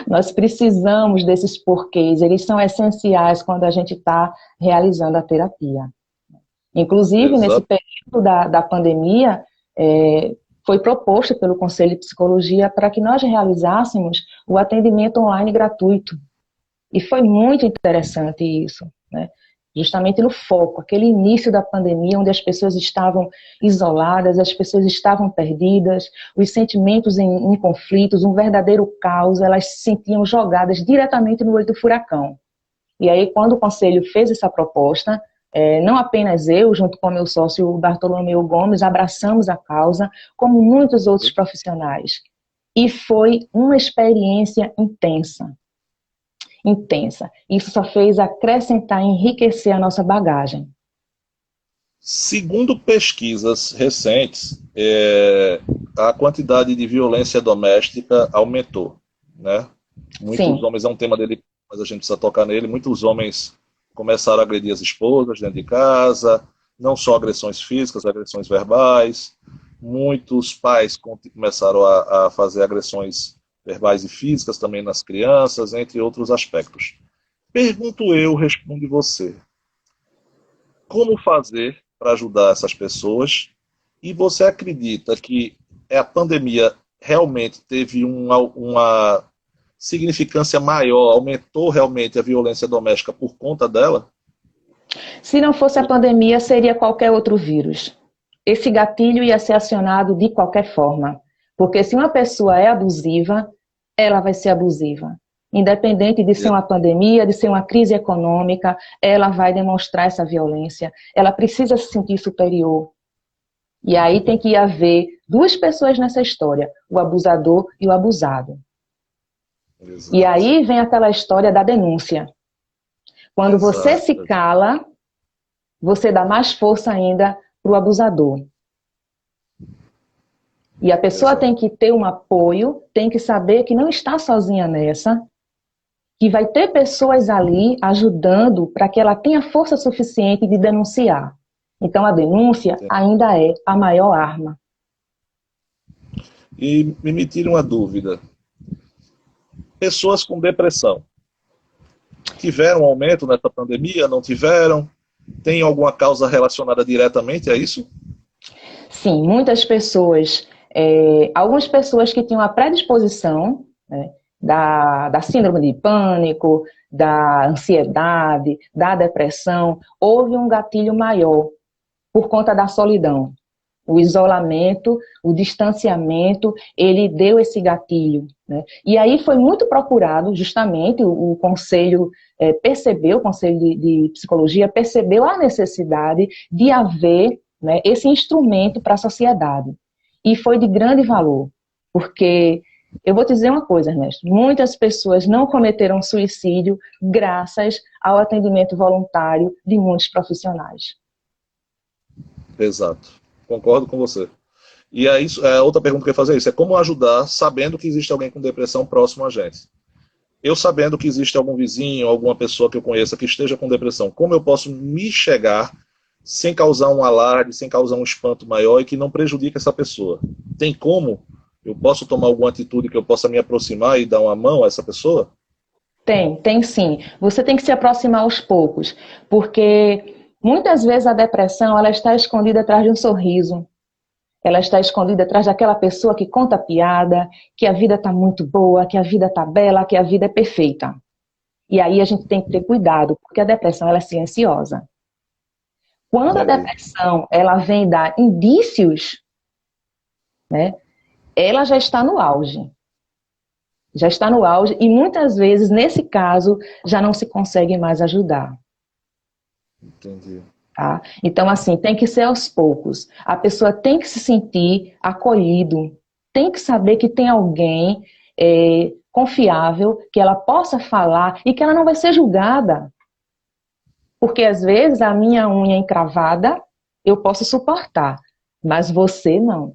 Nós precisamos desses porquês, eles são essenciais quando a gente está realizando a terapia. Inclusive, nesse período da pandemia, foi proposto pelo Conselho de Psicologia para que nós realizássemos o atendimento online gratuito. E foi muito interessante isso, né? Justamente no foco, aquele início da pandemia, onde as pessoas estavam isoladas, as pessoas estavam perdidas, os sentimentos em conflitos, um verdadeiro caos, elas se sentiam jogadas diretamente no olho do furacão. E aí, quando o Conselho fez essa proposta, não apenas eu, junto com meu sócio Bartolomeu Gomes, abraçamos a causa, como muitos outros profissionais. E foi uma experiência intensa. Isso só fez acrescentar e enriquecer a nossa bagagem. Segundo pesquisas recentes, a quantidade de violência doméstica aumentou, né? Muitos homens, é um tema dele, mas a gente precisa tocar nele, muitos homens começaram a agredir as esposas dentro de casa, não só agressões físicas, agressões verbais. Muitos pais começaram a fazer agressões verbais e físicas também nas crianças, entre outros aspectos. Pergunto eu, responde você. Como fazer para ajudar essas pessoas? E você acredita que a pandemia realmente teve uma significância maior, aumentou realmente a violência doméstica por conta dela? Se não fosse a pandemia, seria qualquer outro vírus. Esse gatilho ia ser acionado de qualquer forma. Porque se uma pessoa é abusiva, ela vai ser abusiva. Independente de ser uma pandemia, de ser uma crise econômica, ela vai demonstrar essa violência. Ela precisa se sentir superior. E aí tem que haver duas pessoas nessa história, o abusador e o abusado. Exato. E aí vem aquela história da denúncia. Quando você se cala, você dá mais força ainda para o abusador. E a pessoa tem que ter um apoio, tem que saber que não está sozinha nessa, que vai ter pessoas ali ajudando para que ela tenha força suficiente de denunciar. Então a denúncia ainda é a maior arma. E me tira uma dúvida. Pessoas com depressão tiveram um aumento nessa pandemia? Não tiveram? Tem alguma causa relacionada diretamente a isso? Sim, muitas pessoas, algumas pessoas que tinham a predisposição, né, da síndrome de pânico, da ansiedade, da depressão, houve um gatilho maior. por conta da solidão. O isolamento, o distanciamento, ele deu esse gatilho, né? E aí foi muito procurado, justamente, o Conselho percebeu, o Conselho de Psicologia percebeu a necessidade de haver, né, esse instrumento para a sociedade. E foi de grande valor, porque eu vou te dizer uma coisa, Ernesto, muitas pessoas não cometeram suicídio graças ao atendimento voluntário de muitos profissionais. Exato. Concordo com você. E aí, outra pergunta que eu ia fazer é isso, é como ajudar sabendo que existe alguém com depressão próximo a gente. Eu sabendo que existe algum vizinho, alguma pessoa que eu conheça que esteja com depressão, como eu posso me chegar sem causar um alarde, sem causar um espanto maior e que não prejudique essa pessoa? Tem como? Eu posso tomar alguma atitude que eu possa me aproximar e dar uma mão a essa pessoa? Tem sim. Você tem que se aproximar aos poucos, porque muitas vezes a depressão ela está escondida atrás de um sorriso. Ela está escondida atrás daquela pessoa que conta piada, que a vida está muito boa, que a vida está bela, que a vida é perfeita. E aí a gente tem que ter cuidado, porque a depressão ela é silenciosa. Quando a depressão ela vem dar indícios, né, ela já está no auge. Já está no auge e muitas vezes, nesse caso, já não se consegue mais ajudar. Entendi. Tá? Então, assim, tem que ser aos poucos. A pessoa tem que se sentir acolhido, tem que saber que tem alguém confiável, que ela possa falar e que ela não vai ser julgada. Porque, às vezes, a minha unha encravada, eu posso suportar, mas você não.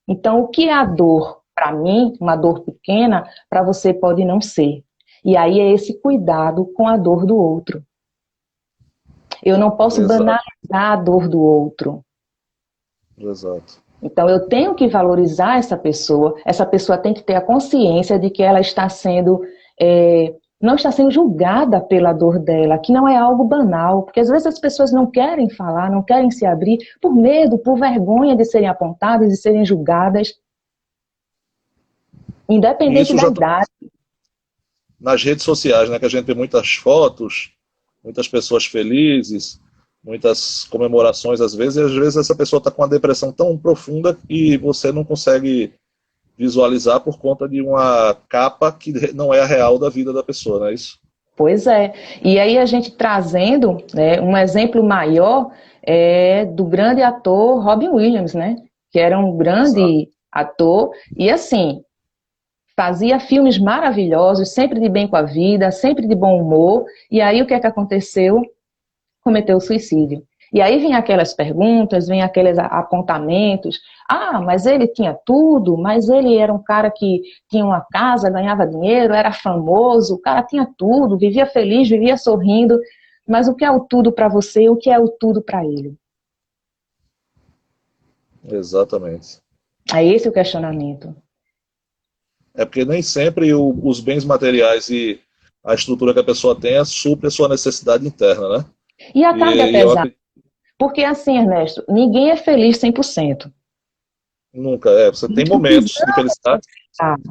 Então, o que é a dor? Para mim, uma dor pequena, para você pode não ser. E aí é esse cuidado com a dor do outro. Eu não posso banalizar a dor do outro. Exato. Então, eu tenho que valorizar essa pessoa tem que ter a consciência de que ela está sendo, não está sendo julgada pela dor dela, que não é algo banal, porque às vezes as pessoas não querem falar, não querem se abrir, por medo, por vergonha de serem apontadas, de serem julgadas, independente da idade. Nas redes sociais, né, que a gente vê muitas fotos, muitas pessoas felizes, muitas comemorações às vezes, e às vezes essa pessoa está com uma depressão tão profunda que você não consegue visualizar por conta de uma capa que não é a real da vida da pessoa, não é isso? Pois é. E aí a gente trazendo, né, um exemplo maior do grande ator Robin Williams, né, que era um grande ator e assim, fazia filmes maravilhosos, sempre de bem com a vida, sempre de bom humor, e aí o que é que aconteceu? Cometeu suicídio. E aí vem aquelas perguntas, vem aqueles apontamentos, mas ele tinha tudo, mas ele era um cara que tinha uma casa, ganhava dinheiro, era famoso, o cara tinha tudo, vivia feliz, vivia sorrindo, mas o que é o tudo para você e o que é o tudo para ele? Exatamente. É esse o questionamento. É porque nem sempre os bens materiais e a estrutura que a pessoa tem supre a sua necessidade interna, né? E a carga é pesada. Porque assim, Ernesto, ninguém é feliz 100%. Nunca, você tem momentos de felicidade,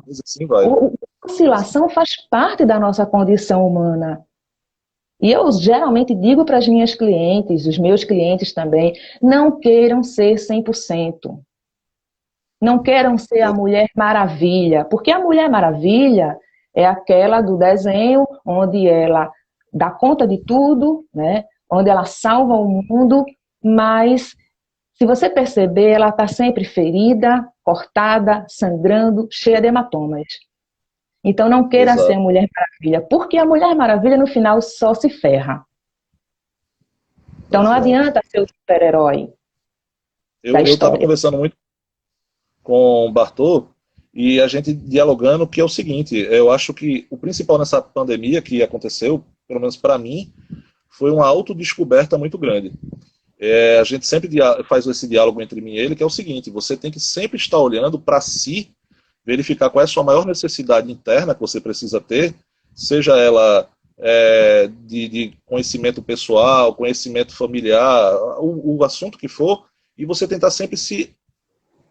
mas assim vai. A oscilação faz parte da nossa condição humana. E eu geralmente digo para as minhas clientes, os meus clientes também, não queiram ser 100%. Não queiram ser a Mulher Maravilha, porque a Mulher Maravilha é aquela do desenho onde ela dá conta de tudo, né? Onde ela salva o mundo, mas se você perceber, ela está sempre ferida, cortada, sangrando, cheia de hematomas. Então não queira ser a Mulher Maravilha, porque a Mulher Maravilha no final só se ferra. Então não adianta ser o super-herói da Eu estava história. conversando muito com o Bartô e a gente dialogando que é o seguinte, eu acho que o principal nessa pandemia que aconteceu, pelo menos para mim, foi uma autodescoberta muito grande. A gente sempre faz esse diálogo entre mim e ele, que é o seguinte, você tem que sempre estar olhando para si, verificar qual é a sua maior necessidade interna que você precisa ter, seja ela de conhecimento pessoal, conhecimento familiar, o assunto que for, e você tentar sempre se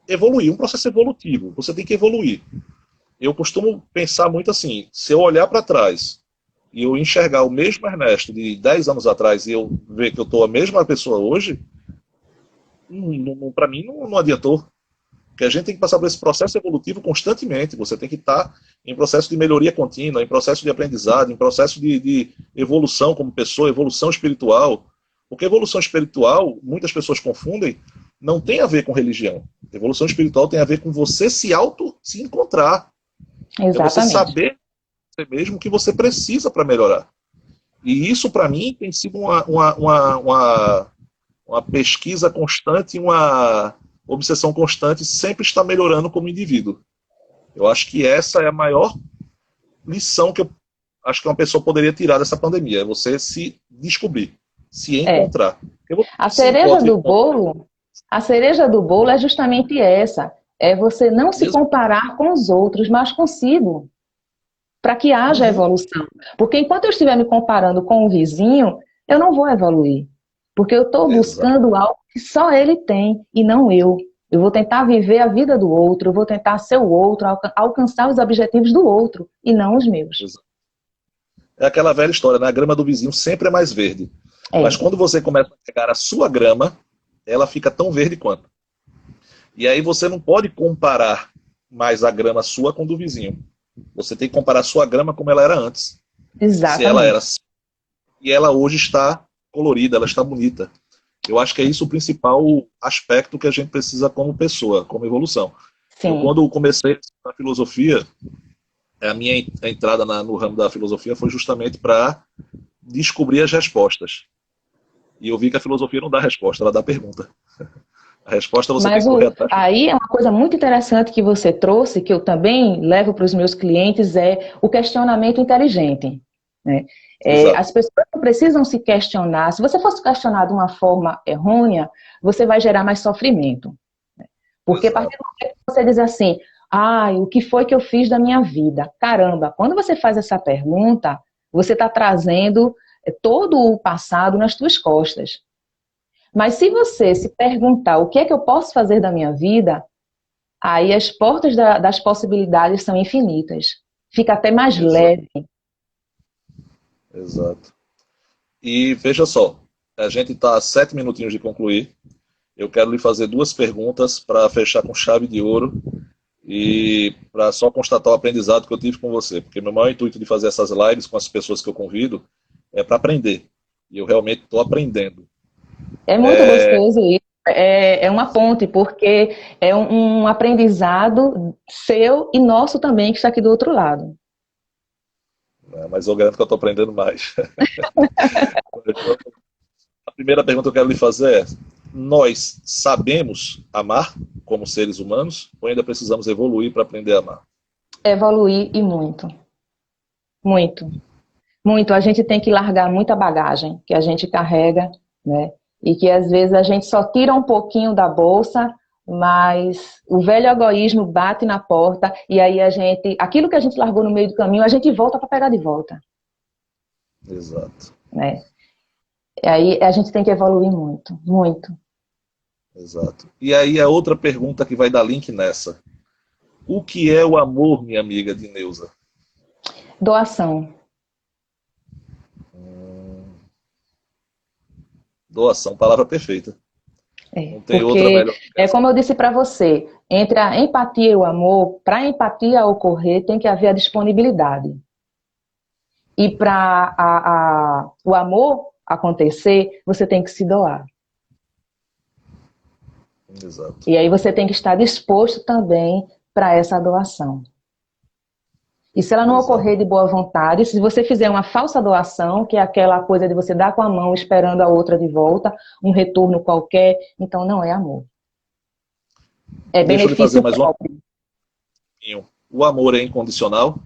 evoluir, um processo evolutivo, você tem que evoluir. Eu costumo pensar muito assim, se eu olhar para trás e eu enxergar o mesmo Ernesto de 10 anos atrás e eu ver que eu estou a mesma pessoa hoje, Para mim, não adiantou. Porque a gente tem que passar por esse processo evolutivo constantemente. Você tem que estar em processo de melhoria contínua, em processo de aprendizado, em processo de evolução como pessoa, evolução espiritual. Porque evolução espiritual, muitas pessoas confundem, não tem a ver com religião. Evolução espiritual tem a ver com você se encontrar. É você Exatamente. saber você mesmo o que você precisa para melhorar. E isso, para mim, tem sido uma pesquisa constante, uma obsessão constante, sempre está melhorando como indivíduo. Eu acho que essa é a maior lição que eu acho que uma pessoa poderia tirar dessa pandemia, é você se descobrir, se encontrar. A cereja do bolo, a cereja do bolo é justamente essa, é você não se comparar com os outros, mas consigo, para que haja evolução. Porque enquanto eu estiver me comparando com o vizinho, eu não vou evoluir. Porque eu estou buscando algo que só ele tem e não eu. Eu vou tentar viver a vida do outro, eu vou tentar ser o outro, alcançar os objetivos do outro e não os meus. É aquela velha história, né? A grama do vizinho sempre é mais verde. Mas quando você começa a pegar a sua grama, ela fica tão verde quanto. E aí você não pode comparar mais a grama sua com a do vizinho. Você tem que comparar a sua grama como ela era antes. Exatamente. Se ela era assim, e ela hoje está colorida, ela está bonita. Eu acho que é isso o principal aspecto que a gente precisa como pessoa, como evolução. Eu, quando comecei na filosofia, a minha entrada no ramo da filosofia foi justamente para descobrir as respostas. E eu vi que a filosofia não dá resposta, ela dá pergunta. A resposta você tem que correr atrás. Aí é uma coisa muito interessante que você trouxe, que eu também levo para os meus clientes, é o questionamento inteligente. Né? As pessoas não precisam se questionar. Se você fosse questionar de uma forma errônea, você vai gerar mais sofrimento. Porque a partir do momento que você diz assim, o que foi que eu fiz da minha vida? Caramba, quando você faz essa pergunta, você está trazendo todo o passado nas suas costas. Mas se você se perguntar o que é que eu posso fazer da minha vida, aí as portas das possibilidades são infinitas. Fica até mais leve. Exato. E veja só, a gente está a 7 minutinhos de concluir. Eu quero lhe fazer 2 perguntas para fechar com chave de ouro e para só constatar o aprendizado que eu tive com você. Porque meu maior intuito de fazer essas lives com as pessoas que eu convido é para aprender. E eu realmente estou aprendendo. É muito gostoso isso. É uma ponte, porque é um aprendizado seu e nosso também, que está aqui do outro lado. Mas eu garanto que eu estou aprendendo mais. A primeira pergunta que eu quero lhe fazer é: nós sabemos amar como seres humanos ou ainda precisamos evoluir para aprender a amar? Evoluir e muito. Muito. Muito. A gente tem que largar muita bagagem que a gente carrega, né? E que às vezes a gente só tira um pouquinho da bolsa, mas o velho egoísmo bate na porta e aí aquilo que a gente largou no meio do caminho, a gente volta para pegar de volta. Exato. Né? E aí a gente tem que evoluir muito, muito. Exato. E aí a outra pergunta que vai dar link nessa. O que é o amor, minha amiga Dineuza? Doação. Doação, palavra perfeita. Não tem porque outra melhor. É como eu disse para você, entre a empatia e o amor, para a empatia ocorrer tem que haver a disponibilidade. E para o amor acontecer, você tem que se doar. Exato. E aí você tem que estar disposto também para essa doação. E se ela não ocorrer de boa vontade, se você fizer uma falsa doação, que é aquela coisa de você dar com a mão esperando a outra de volta, um retorno qualquer, então não é amor. É benefício próprio. O amor é incondicional?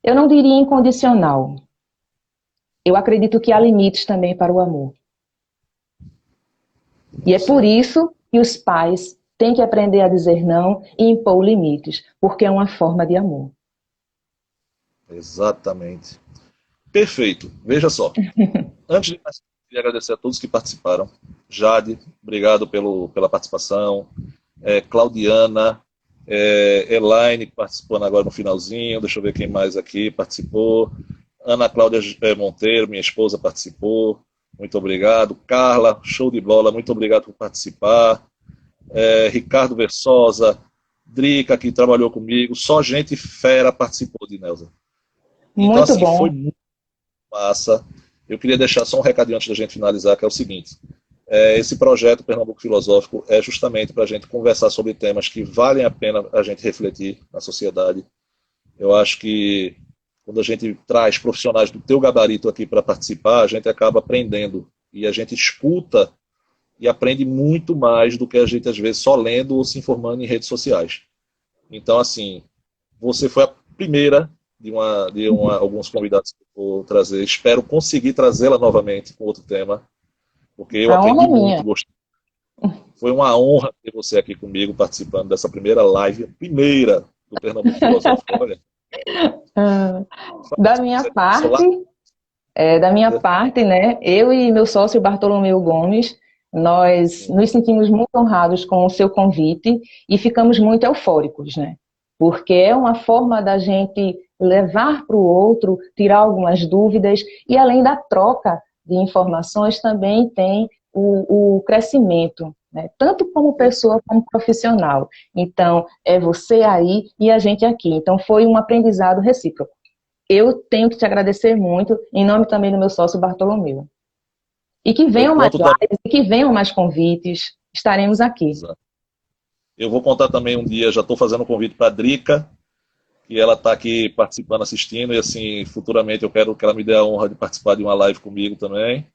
Eu não diria incondicional. Eu acredito que há limites também para o amor. E é por isso que os pais têm que aprender a dizer não e impor limites, porque é uma forma de amor. Exatamente. Perfeito. Veja só. Antes de mais, queria agradecer a todos que participaram. Jade, obrigado pela participação. Claudiana, Elaine, que participou agora no finalzinho. Deixa eu ver quem mais aqui participou. Ana Cláudia Monteiro, minha esposa, participou. muito obrigado. Carla, show de bola, muito obrigado por participar. Ricardo Versosa, Drica, que trabalhou comigo, só gente fera participou de Nelson. Então, Muito assim, foi bom. muito massa. Eu queria deixar só um recadinho antes da gente finalizar, que é o seguinte. Esse projeto Pernambuco Filosófico é justamente para a gente conversar sobre temas que valem a pena a gente refletir na sociedade. Eu acho que quando a gente traz profissionais do teu gabarito aqui para participar, a gente acaba aprendendo e a gente escuta e aprende muito mais do que a gente às vezes só lendo ou se informando em redes sociais. Então, assim, você foi a primeira alguns convidados que eu vou trazer. Espero conseguir trazê-la novamente com outro tema, porque eu A honra aprendi é minha. muito, gostei. Foi uma honra ter você aqui comigo participando dessa primeira live, a primeira do Pernambuco Filosófico. Olha, Ah, da se minha quiser parte, falar, né, eu e meu sócio Bartolomeu Gomes, nós sim, nos sentimos muito honrados com o seu convite e ficamos muito eufóricos, né? Porque é uma forma da gente levar para o outro, tirar algumas dúvidas e além da troca de informações também tem o crescimento, né? Tanto como pessoa como profissional. Então, é você aí e a gente aqui. Então, foi um aprendizado recíproco. Eu tenho que te agradecer muito, em nome também do meu sócio Bartolomeu. E que eu venham mais conto também. lives, e que venham mais convites. Estaremos aqui. Eu vou contar também um dia, já estou fazendo um convite para a Drica, que ela está aqui participando, assistindo, e assim, futuramente eu quero que ela me dê a honra de participar de uma live comigo também.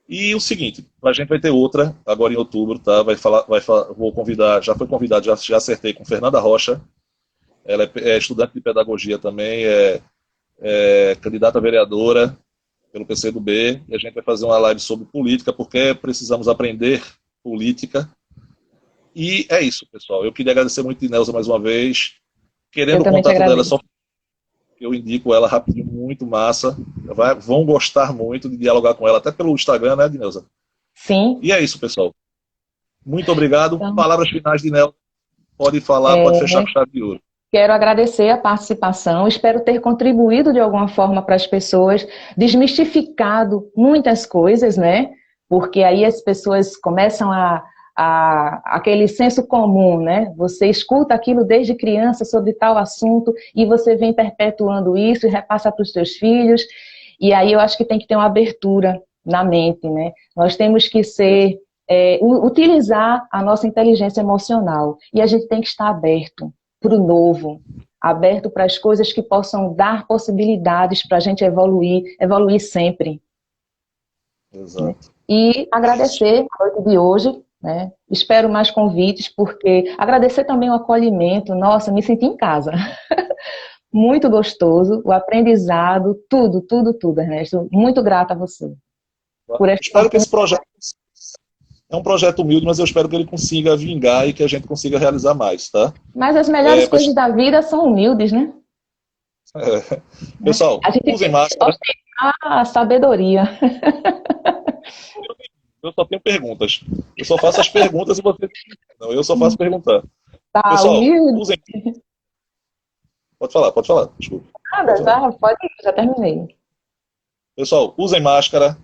E o seguinte, a gente vai ter outra agora em outubro, tá? Vou convidar, já foi convidado, já acertei com Fernanda Rocha. Ela é estudante de pedagogia também, é candidata a vereadora pelo PCdoB, e a gente vai fazer uma live sobre política, porque precisamos aprender política. E é isso, pessoal. Eu queria agradecer muito a Nelza mais uma vez. Eu Querendo o também te contato dela, agradeço. só eu indico ela rapidinho, muito massa. Vão gostar muito de dialogar com ela, até pelo Instagram, né, Dineuza? Sim. E é isso, pessoal. Muito obrigado. Então, Palavras finais de Nelson. Pode falar, pode é, fechar com chave de ouro. quero agradecer a participação. Espero ter contribuído de alguma forma para as pessoas, desmistificado muitas coisas, né? Porque aí as pessoas começam aquele senso comum, né? Você escuta aquilo desde criança sobre tal assunto e você vem perpetuando isso e repassa para os seus filhos. E aí eu acho que tem que ter uma abertura na mente, né? Nós temos que utilizar a nossa inteligência emocional e a gente tem que estar aberto para o novo, aberto para as coisas que possam dar possibilidades para a gente evoluir sempre, né? Exato. E É isso. agradecer a noite de hoje, né? Espero mais convites, porque agradecer também o acolhimento, nossa, me senti em casa. Muito gostoso, o aprendizado, tudo, tudo, tudo, Ernesto. Muito grata a você por esta Espero que esse oportunidade. projeto é um projeto humilde, mas eu espero que ele consiga vingar e que a gente consiga realizar mais, tá? Mas as melhores É, coisas da vida são humildes, né? pessoal, A gente usem tem que máscara. ostentar a sabedoria. Eu só tenho perguntas. Eu só faço as perguntas e você. Não, eu só faço perguntar. Tá Pessoal, humilde? usem. Pode falar. Desculpa. Nada, Pode falar. já, pode ir, já terminei. Pessoal, usem máscara,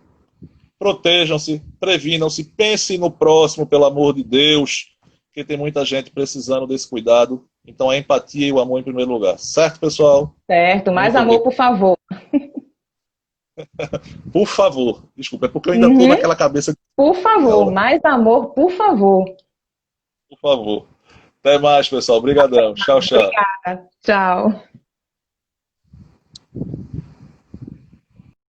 protejam-se, previnam-se, pensem no próximo, pelo amor de Deus, porque tem muita gente precisando desse cuidado. Então, a empatia e o amor em primeiro lugar. Certo, pessoal? Certo, mais Muito amor, obrigado. por favor. Por favor, desculpa, é porque eu ainda estou Uhum. naquela cabeça Por de favor, aula. mais amor, por favor. Por favor. Até mais, pessoal. Obrigadão. Tchau, tchau. Obrigada. Tchau.